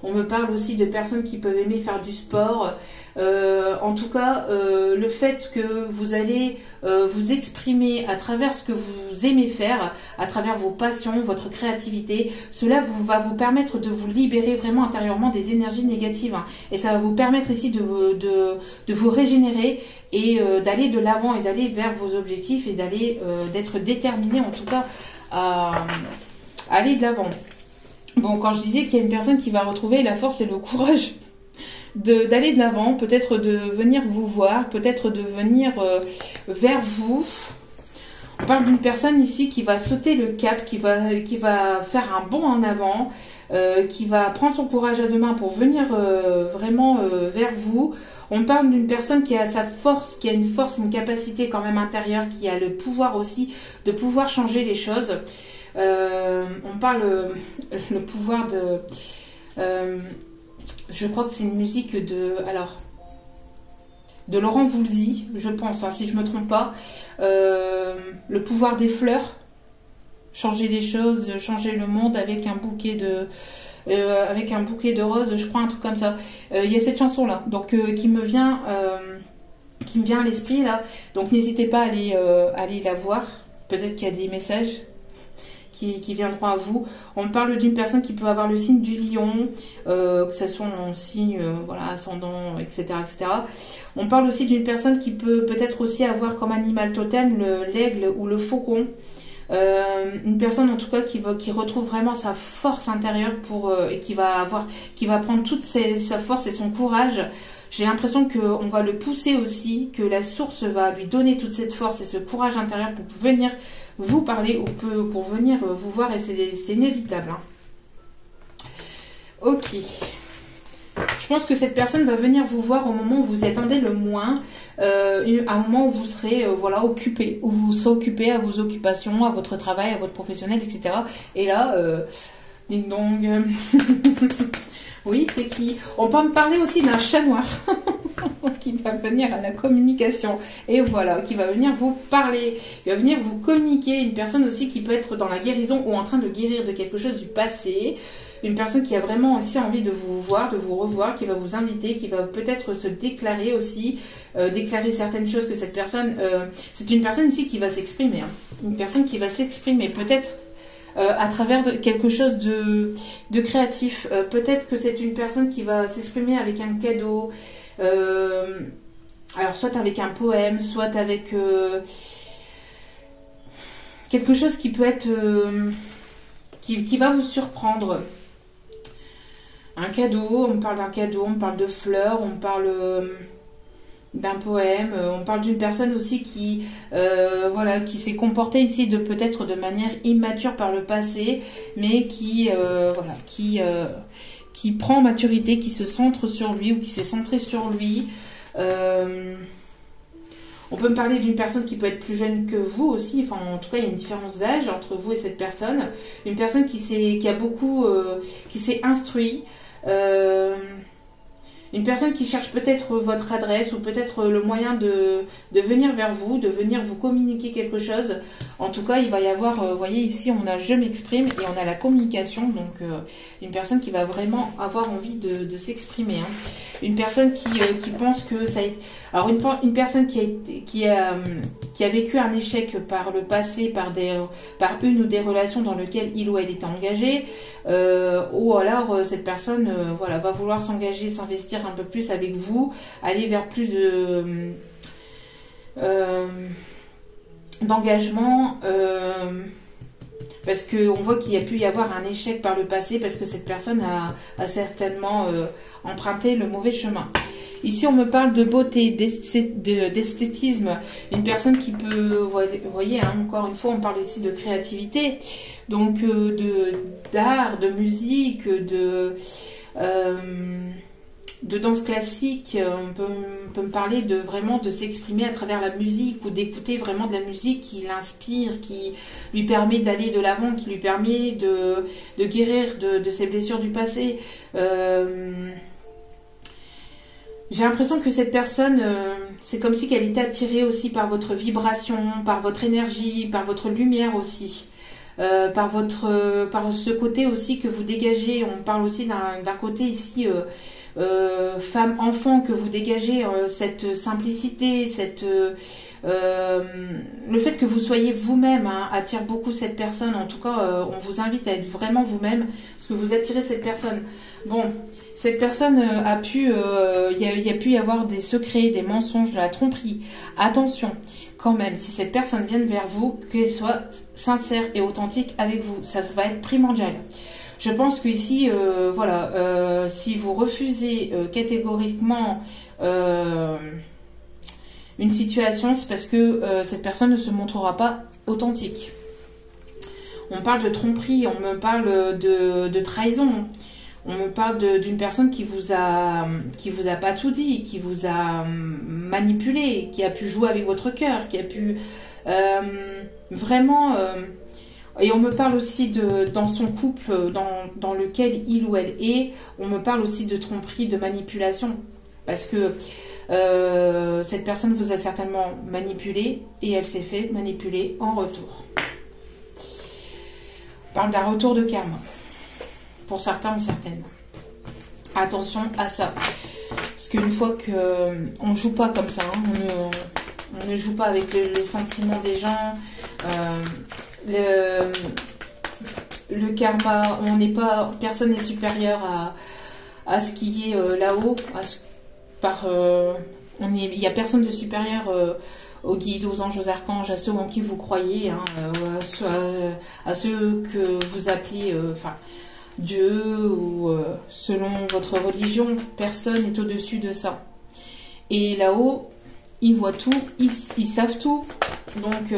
on me parle aussi de personnes qui peuvent aimer faire du sport. En tout cas, le fait que vous allez vous exprimer à travers ce que vous aimez faire, à travers vos passions, votre créativité, cela va vous permettre de vous libérer vraiment intérieurement des énergies négatives. Hein. Et ça va vous permettre ici de vous régénérer et d'aller de l'avant et d'aller vers vos objectifs et d'être déterminé en tout cas à aller de l'avant. Bon, quand je disais qu'il y a une personne qui va retrouver la force et le courage d'aller de l'avant, peut-être de venir vous voir, peut-être de venir vers vous. On parle d'une personne ici qui va sauter le cap, qui va faire un bond en avant, qui va prendre son courage à deux mains pour venir vraiment vers vous. On parle d'une personne qui a sa force, qui a une force, une capacité quand même intérieure, qui a le pouvoir aussi de pouvoir changer les choses. On parle le pouvoir de... je crois que c'est une musique de Laurent Voulzy, je pense, hein, si je me trompe pas. Le pouvoir des fleurs, changer les choses, changer le monde avec un bouquet de roses, je crois, un truc comme ça. Il y a cette chanson là, donc qui me vient à l'esprit là. Donc n'hésitez pas à aller la voir. Peut-être qu'il y a des messages qui viendront à vous. On parle d'une personne qui peut avoir le signe du lion, que ce soit en signe ascendant, etc., etc. On parle aussi d'une personne qui peut peut-être aussi avoir comme animal totem l'aigle ou le faucon. Une personne en tout cas qui retrouve vraiment sa force intérieure et qui va prendre toute sa force et son courage. J'ai l'impression qu'on va le pousser aussi, que la source va lui donner toute cette force et ce courage intérieur pour venir vous parler ou pour venir vous voir, et c'est inévitable. Hein. Ok. Je pense que cette personne va venir vous voir au moment où vous y attendez le moins, à un moment où vous serez occupé, à vos occupations, à votre travail, à votre professionnel, etc. Et là, ding dong. Oui, c'est qui? On peut me parler aussi d'un chat noir qui va venir à la communication. Et voilà, qui va venir vous parler, qui va venir vous communiquer. Une personne aussi qui peut être dans la guérison ou en train de guérir de quelque chose du passé. Une personne qui a vraiment aussi envie de vous voir, de vous revoir, qui va vous inviter, qui va peut-être se déclarer aussi, déclarer certaines choses que cette personne... c'est une personne ici qui va s'exprimer. Hein. Une personne qui va s'exprimer, peut-être à travers quelque chose de créatif. Peut-être que c'est une personne qui va s'exprimer avec un cadeau. Alors, soit avec un poème, soit avec quelque chose qui peut être... qui va vous surprendre. Un cadeau, on me parle d'un cadeau, on me parle de fleurs, on me parle d'un poème, on parle d'une personne aussi qui voilà, qui s'est comportée ici de peut-être de manière immature par le passé, mais qui voilà, qui prend maturité, qui se centre sur lui ou qui s'est centré sur lui. On peut me parler d'une personne qui peut être plus jeune que vous aussi, enfin en tout cas il y a une différence d'âge entre vous et cette personne. Une personne qui s'est instruit, une personne qui cherche peut-être votre adresse ou peut-être le moyen de venir vers vous, de venir vous communiquer quelque chose. En tout cas, il va y avoir, vous voyez ici, on a je m'exprime et on a la communication. Donc, une personne qui va vraiment avoir envie de s'exprimer. Hein. Une personne qui pense que ça a été... Alors, une personne qui a vécu un échec par le passé, par une ou des relations dans lesquelles il ou elle était engagé, ou alors cette personne voilà, va vouloir s'engager, s'investir un peu plus avec vous, aller vers plus d'engagement, parce qu'on voit qu'il y a pu y avoir un échec par le passé, parce que cette personne a certainement emprunté le mauvais chemin. Ici, on me parle de beauté, d'esthétisme. Une personne qui peut, vous voyez, hein, encore une fois, on parle ici de créativité, donc d'art, de musique, de danse classique. On peut me parler vraiment de s'exprimer à travers la musique ou d'écouter vraiment de la musique qui l'inspire, qui lui permet d'aller de l'avant, qui lui permet de guérir de ses blessures du passé. J'ai l'impression que cette personne, c'est comme si qu'elle était attirée aussi par votre vibration, par votre énergie, par votre lumière aussi. Par ce côté aussi que vous dégagez. On parle aussi d'un côté ici femme, enfant, que vous dégagez, cette simplicité, le fait que vous soyez vous-même, hein, attire beaucoup cette personne. En tout cas, on vous invite à être vraiment vous-même, parce que vous attirez cette personne. Bon, cette personne a pu, il y a pu y avoir des secrets, des mensonges, de la tromperie. Attention, quand même, si cette personne vient vers vous, qu'elle soit sincère et authentique avec vous, ça va être primordial. Je pense qu'ici, voilà, si vous refusez catégoriquement une situation, c'est parce que cette personne ne se montrera pas authentique. On parle de tromperie, on me parle de trahison. On me parle d'une personne qui vous a pas tout dit, qui vous a manipulé, qui a pu jouer avec votre cœur, qui a pu vraiment... et on me parle aussi dans son couple dans lequel il ou elle est, on me parle aussi de tromperie, de manipulation. Parce que cette personne vous a certainement manipulé et elle s'est fait manipuler en retour. On parle d'un retour de karma. Pour certains ou certaines. Attention à ça. Parce qu'une fois qu'on ne joue pas comme ça, hein, on ne joue pas avec les sentiments des gens, le karma, personne n'est supérieur à ce qui est là-haut. Il n'y a personne de supérieur aux guides, aux anges, aux archanges, à ceux en qui vous croyez, hein, à ceux que vous appelez... Dieu ou selon votre religion, personne n'est au-dessus de ça. Et là-haut, ils voient tout, ils savent tout. Donc,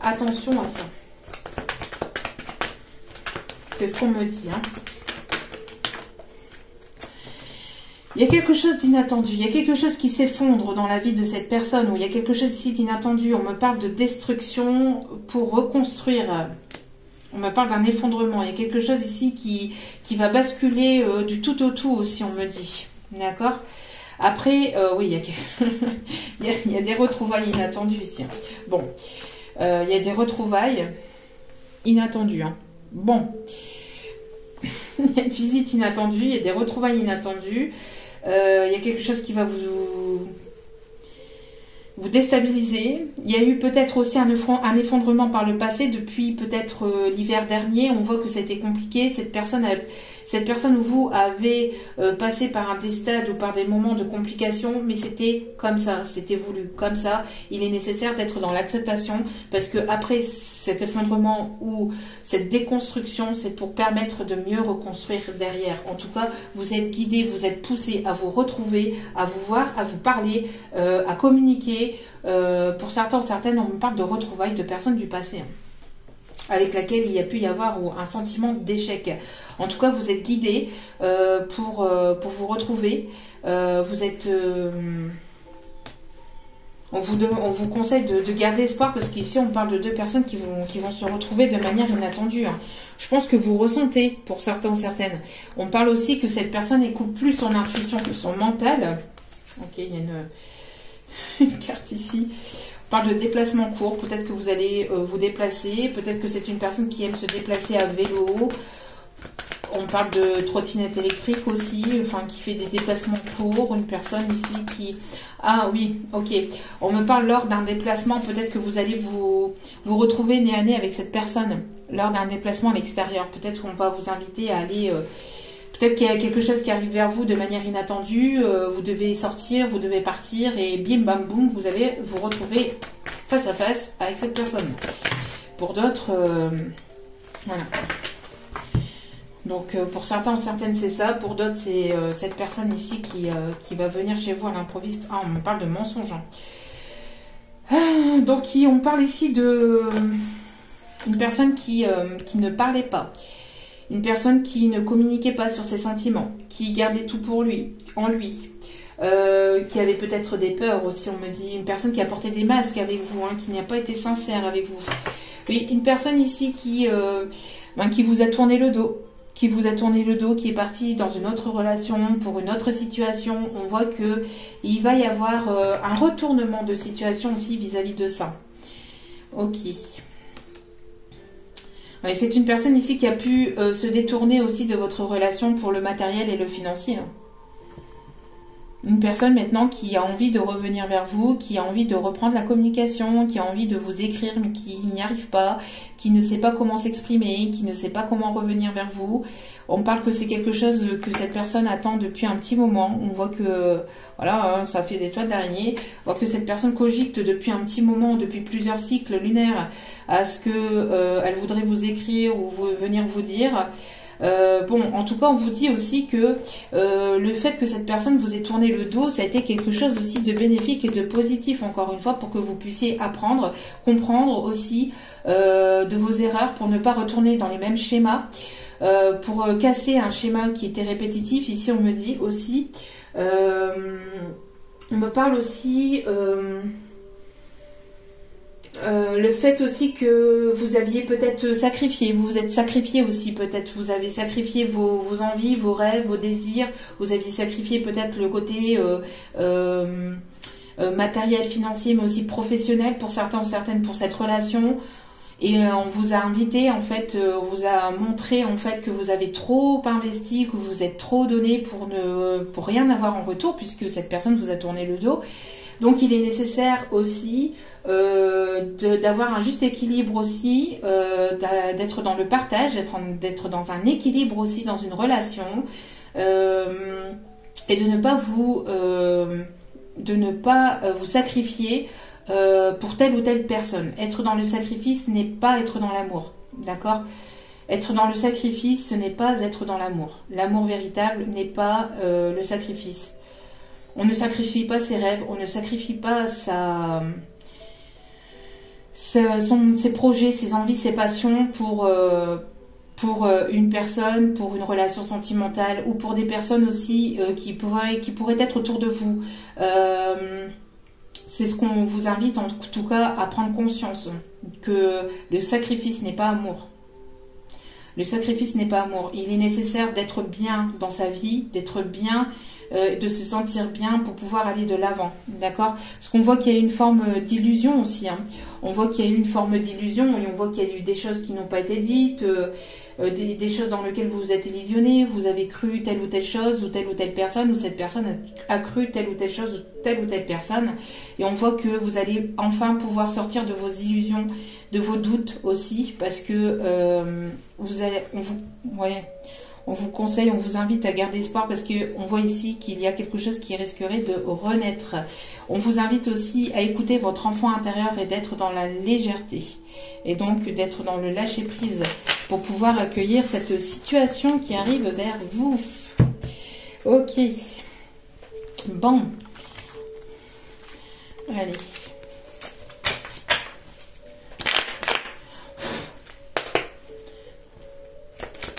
attention à ça. C'est ce qu'on me dit. Hein. Il y a quelque chose d'inattendu. Il y a quelque chose qui s'effondre dans la vie de cette personne. Ou il y a quelque chose ici d'inattendu. On me parle de destruction pour reconstruire... On me parle d'un effondrement. Il y a quelque chose ici qui va basculer du tout au tout aussi, on me dit. D'accord? Après, oui, il y a des retrouvailles inattendues ici. Hein. Bon, il y a des retrouvailles inattendues. Hein. Bon, il y a une visite inattendue, il y a des retrouvailles inattendues. Il y a quelque chose qui va vous déstabiliser. Il y a eu peut-être aussi un effondrement par le passé depuis peut-être l'hiver dernier. On voit que c'était compliqué. Cette personne cette personne ou vous avez passé par des stades ou par des moments de complications, mais c'était comme ça, c'était voulu comme ça. Il est nécessaire d'être dans l'acceptation parce que après cet effondrement ou cette déconstruction, c'est pour permettre de mieux reconstruire derrière. En tout cas, vous êtes guidé, vous êtes poussé à vous retrouver, à vous voir, à vous parler, à communiquer. Pour certains, certaines, on me parle de retrouvailles de personnes du passé, avec laquelle il y a pu y avoir un sentiment d'échec. En tout cas, vous êtes guidé pour vous retrouver. Vous êtes... on vous conseille de garder espoir parce qu'ici, on parle de deux personnes qui vont se retrouver de manière inattendue. Je pense que vous ressentez, pour certains, certaines. On parle aussi que cette personne écoute plus son intuition que son mental. Ok, il y a une carte ici. On parle de déplacement court. Peut-être que vous allez vous déplacer. Peut-être que c'est une personne qui aime se déplacer à vélo. On parle de trottinette électrique aussi, enfin qui fait des déplacements courts. Une personne ici qui... Ah oui, ok. On me parle lors d'un déplacement, peut-être que vous allez vous retrouver nez à nez avec cette personne lors d'un déplacement à l'extérieur. Peut-être qu'on va vous inviter à aller... Peut-être qu'il y a quelque chose qui arrive vers vous de manière inattendue. Vous devez sortir, vous devez partir et bim bam boum, vous allez vous retrouver face à face avec cette personne. Pour d'autres, voilà. Donc pour certains ou certaines c'est ça, pour d'autres c'est cette personne ici qui va venir chez vous à l'improviste. Ah, on me parle de mensonge. Donc on parle ici de une personne qui ne parlait pas, une personne qui ne communiquait pas sur ses sentiments, qui gardait tout pour lui, en lui, qui avait peut-être des peurs aussi, on me dit, une personne qui a porté des masques avec vous, qui n'a pas été sincère avec vous. Oui, une personne ici qui vous a tourné le dos. Qui est parti dans une autre relation, pour une autre situation. On voit que il va y avoir un retournement de situation aussi vis-à-vis de ça. Ok. Ouais, c'est une personne ici qui a pu se détourner aussi de votre relation pour le matériel et le financier. Une personne maintenant qui a envie de revenir vers vous, qui a envie de reprendre la communication, qui a envie de vous écrire mais qui n'y arrive pas, qui ne sait pas comment s'exprimer, qui ne sait pas comment revenir vers vous. On parle que c'est quelque chose que cette personne attend depuis un petit moment. On voit que, voilà, ça fait des toiles d'araignée. On voit que cette personne cogite depuis un petit moment, depuis plusieurs cycles lunaires, à ce que elle voudrait vous écrire ou venir vous dire. Bon, en tout cas, on vous dit aussi que le fait que cette personne vous ait tourné le dos, ça a été quelque chose aussi de bénéfique et de positif, encore une fois, pour que vous puissiez apprendre, comprendre aussi de vos erreurs, pour ne pas retourner dans les mêmes schémas, pour casser un schéma qui était répétitif. Ici, on me dit aussi, on me parle aussi... le fait aussi que vous aviez peut-être sacrifié, vous vous êtes sacrifié aussi peut-être, vous avez sacrifié vos envies, vos rêves, vos désirs, vous aviez sacrifié peut-être le côté matériel, financier, mais aussi professionnel pour certains ou certaines pour cette relation. Et on vous a invité, en fait, on vous a montré en fait que vous avez trop investi, que vous êtes trop donné pour rien avoir en retour, puisque cette personne vous a tourné le dos. Donc il est nécessaire aussi d'avoir un juste équilibre aussi, d'être dans le partage, d'être dans un équilibre aussi dans une relation, et de ne pas vous sacrifier pour telle ou telle personne. Être dans le sacrifice n'est pas être dans l'amour, d'accord ? Être dans le sacrifice, ce n'est pas être dans l'amour. L'amour véritable n'est pas le sacrifice. On ne sacrifie pas ses rêves, on ne sacrifie pas ses projets, ses envies, ses passions pour une personne, pour une relation sentimentale ou pour des personnes aussi qui pourraient être autour de vous. C'est ce qu'on vous invite en tout cas à prendre conscience, que le sacrifice n'est pas amour. Le sacrifice n'est pas amour. Il est nécessaire d'être bien dans sa vie, d'être bien, de se sentir bien pour pouvoir aller de l'avant, d'accord ? Parce qu'on voit qu'il y a une forme d'illusion aussi. On voit qu'il y a eu une forme d'illusion et on voit qu'il y a eu des choses qui n'ont pas été dites, des choses dans lesquelles vous vous êtes illusionné, vous avez cru telle ou telle chose ou telle personne, ou cette personne a cru telle ou telle chose ou telle personne. Et on voit que vous allez enfin pouvoir sortir de vos illusions, On vous conseille, on vous invite à garder espoir parce qu'on voit ici qu'il y a quelque chose qui risquerait de renaître. On vous invite aussi à écouter votre enfant intérieur et d'être dans la légèreté. Et donc d'être dans le lâcher-prise pour pouvoir accueillir cette situation qui arrive vers vous. Ok. Bon. Allez.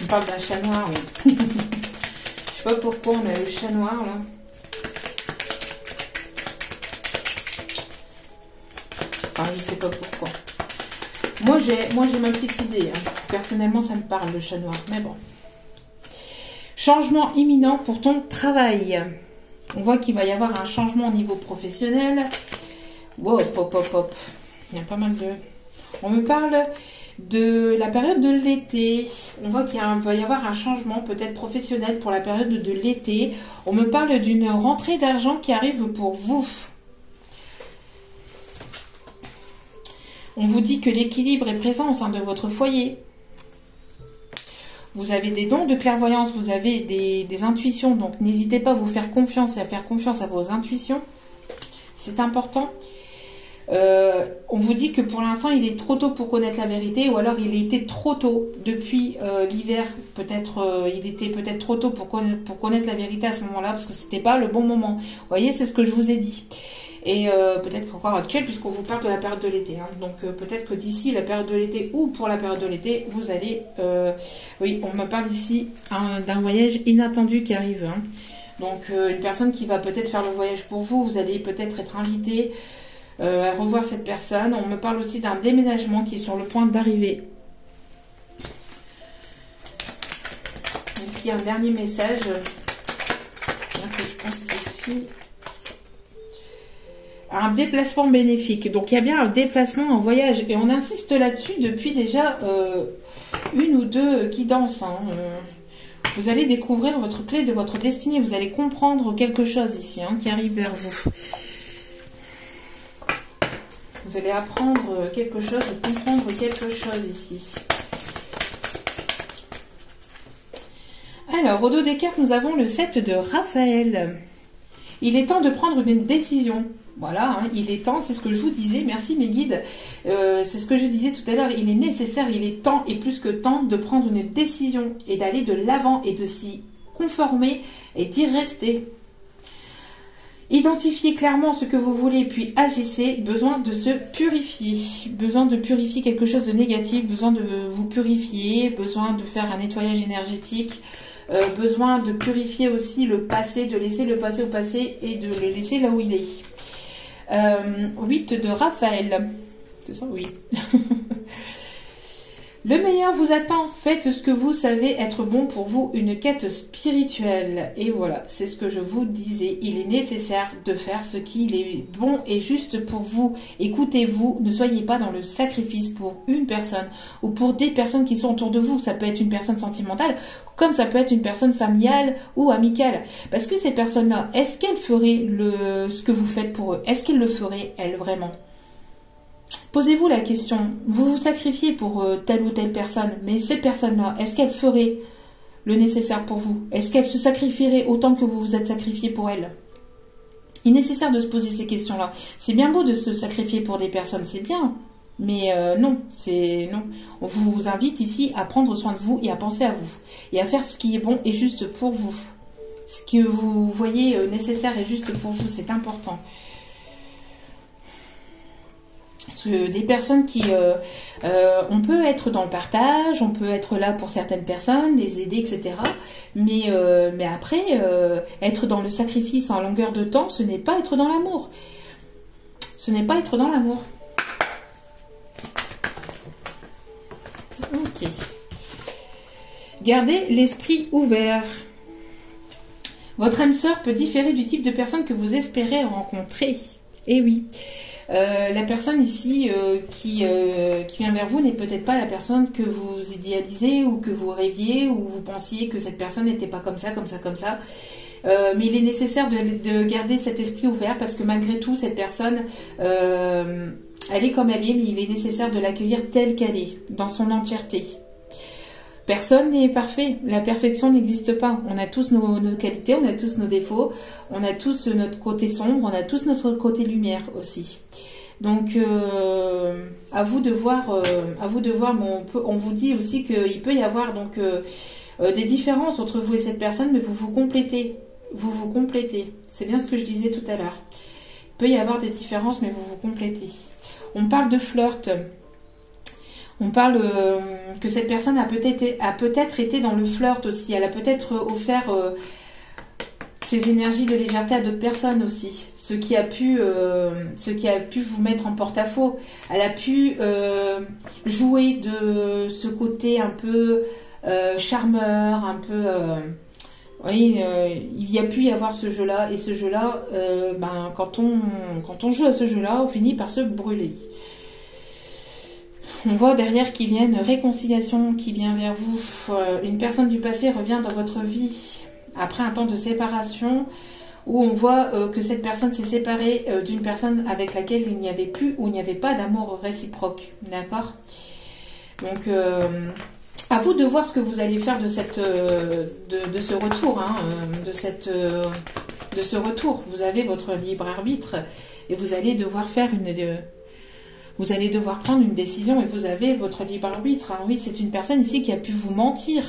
On parle d'un chat noir. Je sais pas pourquoi on a le chat noir là. Enfin, je sais pas pourquoi. Moi j'ai ma petite idée. Hein. Personnellement, ça me parle le chat noir. Mais bon. Changement imminent pour ton travail. On voit qu'il va y avoir un changement au niveau professionnel. Wow, pop, pop, pop. Il y a pas mal de... On me parle de la période de l'été. On voit qu'il va y avoir un changement peut-être professionnel pour la période de l'été. On me parle d'une rentrée d'argent qui arrive pour vous. On vous dit que l'équilibre est présent au sein de votre foyer. Vous avez des dons de clairvoyance, vous avez des intuitions, donc n'hésitez pas à vous faire confiance et à faire confiance à vos intuitions. C'est important. On vous dit que pour l'instant, il est trop tôt pour connaître la vérité, ou alors il était trop tôt depuis l'hiver. Peut-être il était peut-être trop tôt pour connaître la vérité à ce moment-là, parce que c'était pas le bon moment. Vous voyez, c'est ce que je vous ai dit. Et peut-être encore actuel, puisqu'on vous parle de la période de l'été. Hein. Donc peut-être que d'ici la période de l'été ou pour la période de l'été, vous allez... oui, on me parle ici d'un voyage inattendu qui arrive. Hein. Donc une personne qui va peut-être faire le voyage pour vous, vous allez peut-être être invité à revoir cette personne. On me parle aussi d'un déménagement qui est sur le point d'arriver. Est-ce qu'il y a un dernier message que je pense ici... Un déplacement bénéfique. Donc, il y a bien un déplacement en voyage. Et on insiste là-dessus depuis déjà une ou deux guidances. Hein. Vous allez découvrir votre clé de votre destinée. Vous allez comprendre quelque chose ici hein, qui arrive vers vous. Vous allez apprendre quelque chose, comprendre quelque chose ici. Alors, au dos des cartes, nous avons le 7 de Raphaël. Il est temps de prendre une décision. Voilà, hein, il est temps, c'est ce que je vous disais, merci mes guides, c'est ce que je disais tout à l'heure, il est nécessaire, il est temps et plus que temps de prendre une décision et d'aller de l'avant et de s'y conformer et d'y rester. Identifiez clairement ce que vous voulez puis agissez, besoin de se purifier, besoin de purifier quelque chose de négatif, besoin de vous purifier, besoin de faire un nettoyage énergétique, besoin de purifier aussi le passé, de laisser le passé au passé et de le laisser là où il est. 8 de Raphaël. C'est ça, oui. Le meilleur vous attend. Faites ce que vous savez être bon pour vous. Une quête spirituelle. Et voilà, c'est ce que je vous disais. Il est nécessaire de faire ce qui est bon et juste pour vous. Écoutez-vous. Ne soyez pas dans le sacrifice pour une personne ou pour des personnes qui sont autour de vous. Ça peut être une personne sentimentale, comme ça peut être une personne familiale ou amicale. Parce que ces personnes-là, est-ce qu'elles feraient ce que vous faites pour eux? Est-ce qu'elles le feraient, elles, vraiment? Posez-vous la question, vous vous sacrifiez pour telle ou telle personne, mais ces personnes-là, est-ce qu'elles feraient le nécessaire pour vous? Est-ce qu'elles se sacrifieraient autant que vous vous êtes sacrifié pour elles? Il est nécessaire de se poser ces questions-là. C'est bien beau de se sacrifier pour des personnes, c'est bien, mais non, non. On vous invite ici à prendre soin de vous et à penser à vous, et à faire ce qui est bon et juste pour vous. Ce que vous voyez nécessaire et juste pour vous, c'est important. Des personnes qui... on peut être dans le partage, on peut être là pour certaines personnes, les aider, etc. Mais après, être dans le sacrifice en longueur de temps, ce n'est pas être dans l'amour. Ce n'est pas être dans l'amour. Ok. Gardez l'esprit ouvert. Votre âme sœur peut différer du type de personne que vous espérez rencontrer. Eh oui. La personne ici qui vient vers vous n'est peut-être pas la personne que vous idéalisez ou que vous rêviez ou vous pensiez que cette personne n'était pas comme ça, comme ça, comme ça. Mais il est nécessaire de garder cet esprit ouvert parce que malgré tout, cette personne, elle est comme elle est, mais il est nécessaire de l'accueillir telle qu'elle est, dans son entièreté. Personne n'est parfait. La perfection n'existe pas. On a tous nos qualités, on a tous nos défauts, on a tous notre côté sombre, on a tous notre côté lumière aussi. Donc, à vous de voir. Mais on vous dit aussi qu'il peut y avoir donc des différences entre vous et cette personne, mais vous vous complétez. Vous vous complétez. C'est bien ce que je disais tout à l'heure. Il peut y avoir des différences, mais vous vous complétez. On parle de flirt. On parle que cette personne a peut-être été dans le flirt aussi. Elle a peut-être offert ses énergies de légèreté à d'autres personnes aussi. Ce qui a pu vous mettre en porte-à-faux. Elle a pu jouer de ce côté un peu charmeur, un peu... oui, il y a pu y avoir ce jeu-là. Et ce jeu-là, quand on joue à ce jeu-là, on finit par se brûler. On voit derrière qu'il y a une réconciliation qui vient vers vous. Une personne du passé revient dans votre vie après un temps de séparation où on voit que cette personne s'est séparée d'une personne avec laquelle il n'y avait plus ou il n'y avait pas d'amour réciproque. D'accord? Donc, à vous de voir ce que vous allez faire de ce retour. De ce retour. Vous avez votre libre arbitre et vous allez devoir faire vous allez devoir prendre une décision et vous avez votre libre arbitre. Hein. Oui, c'est une personne ici qui a pu vous mentir,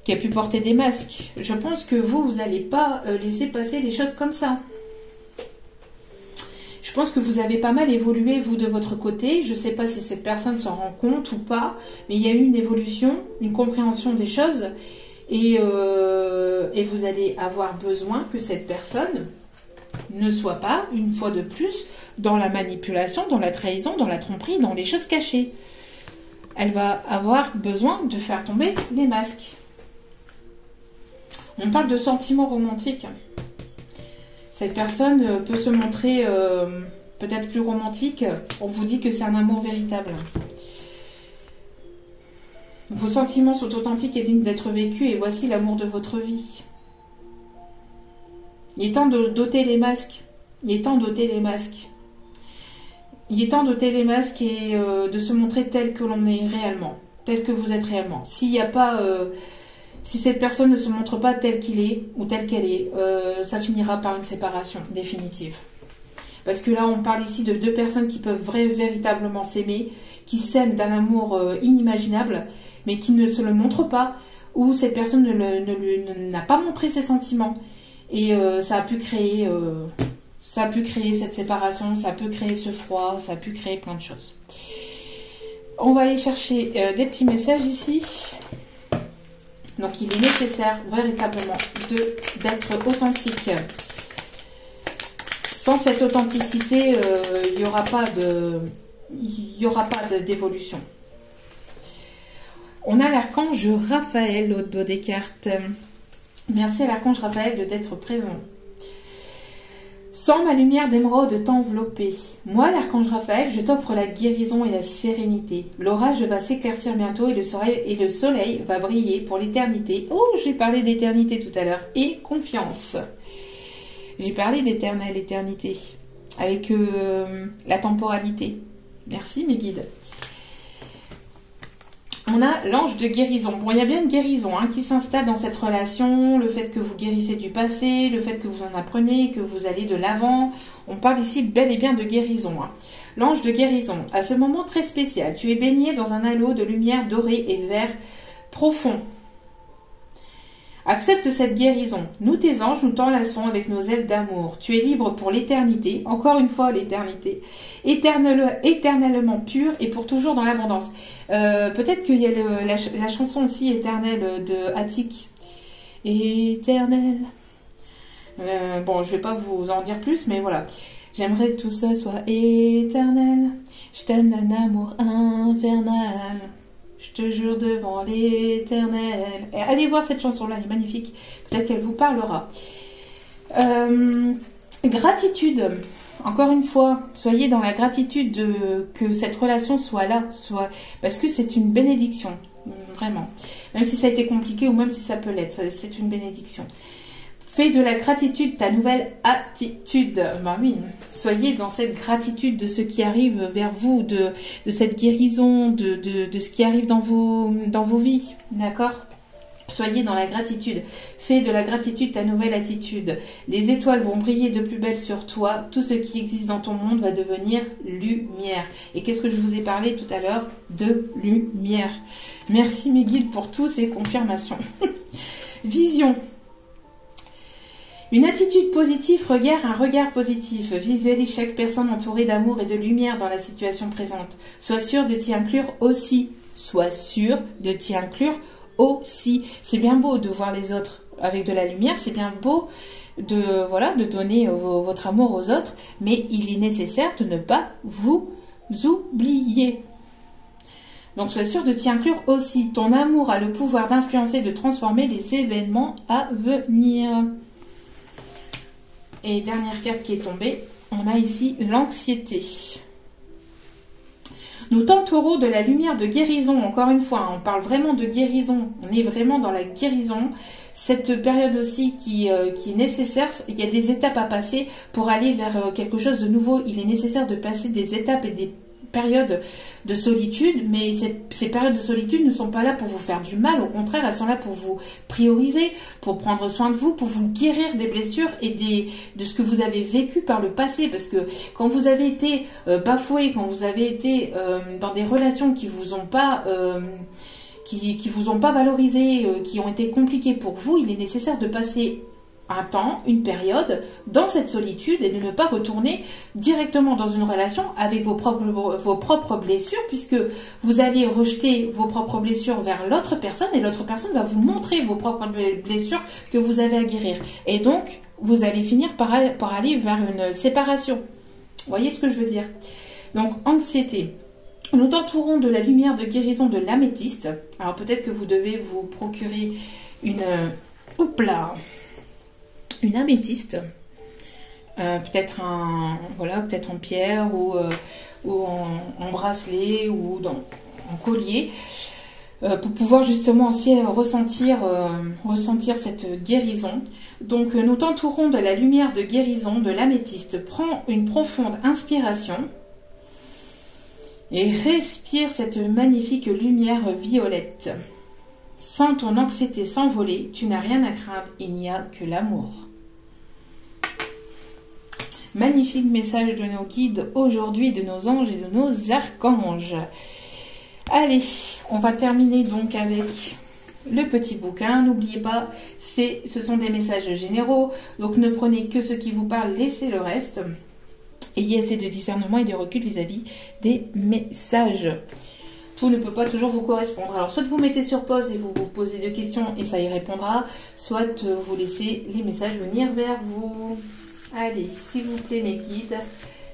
qui a pu porter des masques. Je pense que vous n'allez pas laisser passer les choses comme ça. Je pense que vous avez pas mal évolué, vous, de votre côté. Je ne sais pas si cette personne s'en rend compte ou pas, mais il y a eu une évolution, une compréhension des choses. Et vous allez avoir besoin que cette personne ne soit pas, une fois de plus, dans la manipulation, dans la trahison, dans la tromperie, dans les choses cachées. Elle va avoir besoin de faire tomber les masques. On parle de sentiments romantiques. Cette personne peut se montrer peut-être plus romantique. On vous dit que c'est un amour véritable. Vos sentiments sont authentiques et dignes d'être vécus et voici l'amour de votre vie. Il est temps de doter les masques. Il est temps de doter les masques. Il est temps de doter les masques et de se montrer tel que l'on est réellement. Tel que vous êtes réellement. S'il n'y a pas... si cette personne ne se montre pas tel qu'il est ou telle qu'elle est, ça finira par une séparation définitive. Parce que là, on parle ici de deux personnes qui peuvent véritablement s'aimer, qui s'aiment d'un amour inimaginable, mais qui ne se le montrent pas, ou cette personne n'a pas montré ses sentiments. Et ça a pu créer cette séparation, ça peut créer ce froid, ça a pu créer plein de choses. On va aller chercher des petits messages ici. Donc il est nécessaire véritablement d'être authentique. Sans cette authenticité, il n'y aura pas d'évolution. On a l'archange Raphaël au dos des cartes. Merci à l'archange Raphaël d'être présent. Sans ma lumière d'émeraude t'envelopper. Moi, l'archange Raphaël, je t'offre la guérison et la sérénité. L'orage va s'éclaircir bientôt et le soleil va briller pour l'éternité. Oh, j'ai parlé d'éternité tout à l'heure. Et confiance. J'ai parlé d'éternelle éternité. Avec la temporalité. Merci mes guides. On a l'ange de guérison. Bon, il y a bien une guérison qui s'installe dans cette relation, le fait que vous guérissez du passé, le fait que vous en apprenez, que vous allez de l'avant. On parle ici bel et bien de guérison. L'ange de guérison. À ce moment très spécial, tu es baigné dans un halo de lumière dorée et vert profond. Accepte cette guérison. Nous, tes anges, nous t'enlaçons avec nos ailes d'amour. Tu es libre pour l'éternité, encore une fois l'éternité, éternellement pure et pour toujours dans l'abondance. Peut-être qu'il y a la chanson aussi éternelle de Attic. Éternel. Bon, je vais pas vous en dire plus, mais voilà. J'aimerais que tout ça soit éternel. Je t'aime d'un amour infernal. Je te jure devant l'éternel. Allez voir cette chanson-là, elle est magnifique. Peut-être qu'elle vous parlera. Gratitude. Encore une fois, soyez dans la gratitude que cette relation soit là, parce que c'est une bénédiction, vraiment. Même si ça a été compliqué ou même si ça peut l'être, c'est une bénédiction. Fais de la gratitude ta nouvelle attitude. Ben oui, soyez dans cette gratitude de ce qui arrive vers vous, de cette guérison, de ce qui arrive dans vos vies. D'accord? Soyez dans la gratitude. Fais de la gratitude ta nouvelle attitude. Les étoiles vont briller de plus belle sur toi. Tout ce qui existe dans ton monde va devenir lumière. Et qu'est-ce que je vous ai parlé tout à l'heure? De lumière. Merci mes guides pour toutes ces confirmations. Vision. Une attitude positive requiert un regard positif. Visualise chaque personne entourée d'amour et de lumière dans la situation présente. Sois sûr de t'y inclure aussi. Sois sûr de t'y inclure aussi. C'est bien beau de voir les autres avec de la lumière. C'est bien beau de donner votre amour aux autres. Mais il est nécessaire de ne pas vous oublier. Donc, sois sûr de t'y inclure aussi. Ton amour a le pouvoir d'influencer et de transformer les événements à venir. Et dernière carte qui est tombée, on a ici l'anxiété. Nous t'entourons de la lumière de guérison. Encore une fois, on parle vraiment de guérison. On est vraiment dans la guérison. Cette période aussi qui est nécessaire, il y a des étapes à passer pour aller vers quelque chose de nouveau. Il est nécessaire de passer des étapes et des périodes de solitude, mais ces périodes de solitude ne sont pas là pour vous faire du mal, au contraire, elles sont là pour vous prioriser, pour prendre soin de vous, pour vous guérir des blessures et de ce que vous avez vécu par le passé, parce que quand vous avez été bafoué, quand vous avez été dans des relations qui vous ont pas vous ont pas valorisé, qui ont été compliquées pour vous, il est nécessaire de passer un temps, une période, dans cette solitude et de ne pas retourner directement dans une relation avec vos propres blessures, puisque vous allez rejeter vos propres blessures vers l'autre personne et l'autre personne va vous montrer vos propres blessures que vous avez à guérir. Et donc, vous allez finir par aller vers une séparation. Vous voyez ce que je veux dire? Donc, anxiété. Nous t'entourons de la lumière de guérison de l'améthyste. Alors, peut-être que vous devez vous procurer une améthyste, peut-être peut-être en pierre ou en bracelet ou en collier, pour pouvoir justement aussi ressentir cette guérison. Donc nous t'entourons de la lumière de guérison de l'améthyste. Prends une profonde inspiration et respire cette magnifique lumière violette. Sens ton anxiété s'envoler, tu n'as rien à craindre, il n'y a que l'amour. Magnifique message de nos guides aujourd'hui, de nos anges et de nos archanges. Allez, on va terminer donc avec le petit bouquin. N'oubliez pas, ce sont des messages généraux, donc ne prenez que ce qui vous parle, laissez le reste. Ayez assez de discernement et de recul vis-à-vis des messages. Tout ne peut pas toujours vous correspondre. Alors, soit vous mettez sur pause et vous vous posez des questions et ça y répondra, soit vous laissez les messages venir vers vous. Allez, s'il vous plaît, mes guides,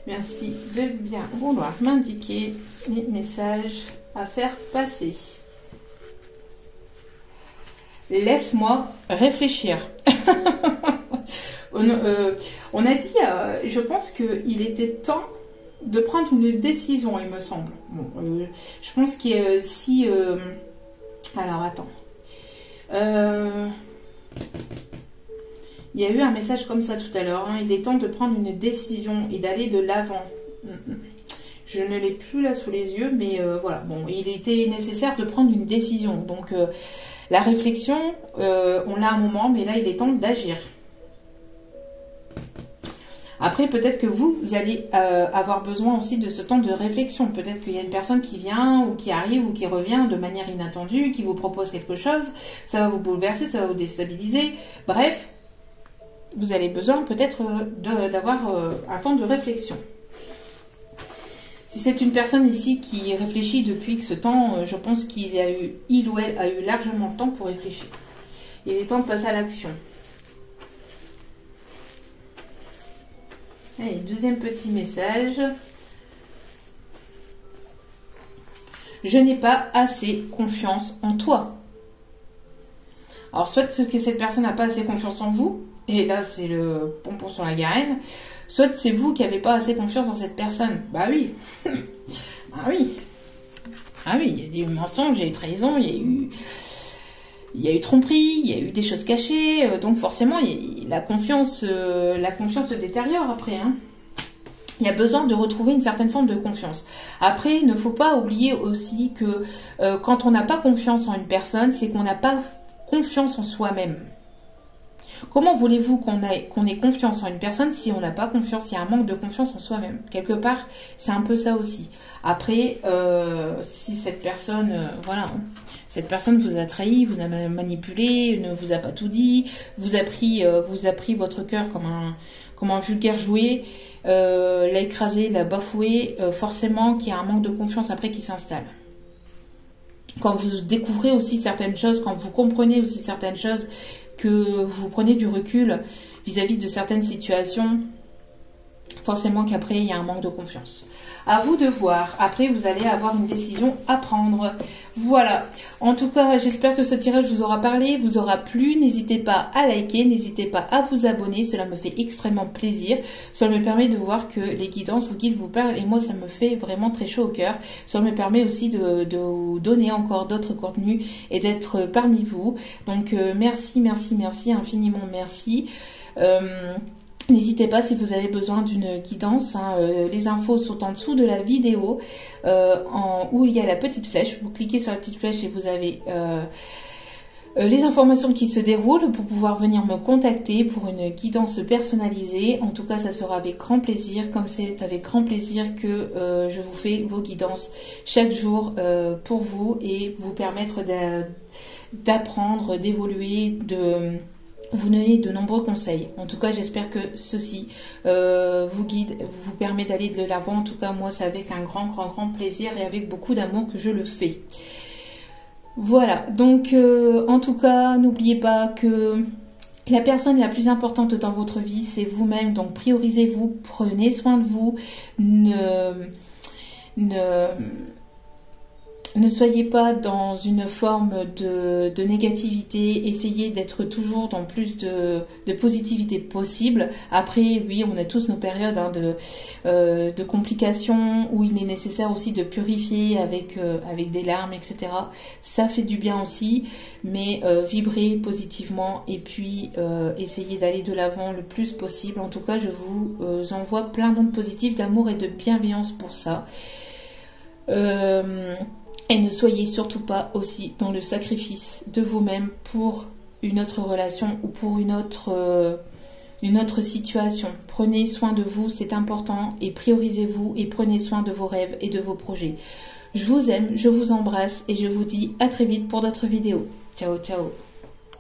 merci de bien vouloir m'indiquer les messages à faire passer. Laisse-moi réfléchir. On a dit, je pense qu'il était temps de prendre une décision, il me semble. Bon, je pense qu'il y a si... alors, attends. Il y a eu un message comme ça tout à l'heure. Hein. Il est temps de prendre une décision et d'aller de l'avant. Je ne l'ai plus là sous les yeux, mais voilà. Bon, il était nécessaire de prendre une décision. Donc, la réflexion, on l'a un moment, mais là, il est temps d'agir. Après, peut-être que vous allez avoir besoin aussi de ce temps de réflexion. Peut-être qu'il y a une personne qui vient ou qui arrive ou qui revient de manière inattendue, qui vous propose quelque chose. Ça va vous bouleverser, ça va vous déstabiliser. Bref, vous avez besoin peut-être d'avoir un temps de réflexion. Si c'est une personne ici qui réfléchit depuis que ce temps, je pense il ou elle a eu largement le temps pour réfléchir. Il est temps de passer à l'action. Allez, deuxième petit message. Je n'ai pas assez confiance en toi. Alors, soit que cette personne n'a pas assez confiance en vous, et là, c'est le pompon sur la garenne, soit c'est vous qui n'avez pas assez confiance dans cette personne. Bah oui. Ah oui. Ah oui, il y a des mensonges, il y a des trahisons, il il y a eu tromperie, il y a eu des choses cachées, donc forcément la confiance se détériore après. Hein. Il y a besoin de retrouver une certaine forme de confiance. Après, il ne faut pas oublier aussi que quand on n'a pas confiance en une personne, c'est qu'on n'a pas confiance en soi-même. Comment voulez-vous qu'on ait confiance en une personne si on n'a pas confiance, s'il y a un manque de confiance en soi-même? Quelque part, c'est un peu ça aussi. Après, si cette personne, voilà, cette personne vous a trahi, vous a manipulé, ne vous a pas tout dit, vous a pris votre cœur comme un vulgaire jouet, l'a écrasé, l'a bafoué, forcément qu'il y a un manque de confiance après qui s'installe. Quand vous découvrez aussi certaines choses, quand vous comprenez aussi certaines choses, que vous prenez du recul vis-à-vis de certaines situations, forcément qu'après il y a un manque de confiance. À vous de voir. Après, vous allez avoir une décision à prendre. Voilà. En tout cas, j'espère que ce tirage vous aura parlé, vous aura plu. N'hésitez pas à liker, n'hésitez pas à vous abonner. Cela me fait extrêmement plaisir. Cela me permet de voir que les guidances vous guident, vous parlent. Et moi, ça me fait vraiment très chaud au cœur. Cela me permet aussi de vous donner encore d'autres contenus et d'être parmi vous. Donc, merci, merci, merci, infiniment merci. N'hésitez pas si vous avez besoin d'une guidance, hein, les infos sont en dessous de la vidéo où il y a la petite flèche. Vous cliquez sur la petite flèche et vous avez les informations qui se déroulent pour pouvoir venir me contacter pour une guidance personnalisée. En tout cas, ça sera avec grand plaisir, comme c'est avec grand plaisir que je vous fais vos guidances chaque jour pour vous et vous permettre d'apprendre, d'évoluer, de vous donner de nombreux conseils. En tout cas, j'espère que ceci vous guide, vous permet d'aller de l'avant. En tout cas, moi, c'est avec un grand, grand, grand plaisir et avec beaucoup d'amour que je le fais. Voilà. Donc, en tout cas, n'oubliez pas que la personne la plus importante dans votre vie, c'est vous-même. Donc, priorisez-vous, prenez soin de vous. Ne soyez pas dans une forme de négativité, essayez d'être toujours dans plus de positivité possible. Après, oui, on a tous nos périodes hein, de complications où il est nécessaire aussi de purifier avec des larmes, etc. Ça fait du bien aussi, mais vibrez positivement et puis essayez d'aller de l'avant le plus possible. En tout cas, je vous envoie plein d'ondes positives, d'amour et de bienveillance pour ça. Et ne soyez surtout pas aussi dans le sacrifice de vous-même pour une autre relation ou pour une autre situation. Prenez soin de vous, c'est important, et priorisez-vous et prenez soin de vos rêves et de vos projets. Je vous aime, je vous embrasse et je vous dis à très vite pour d'autres vidéos. Ciao, ciao.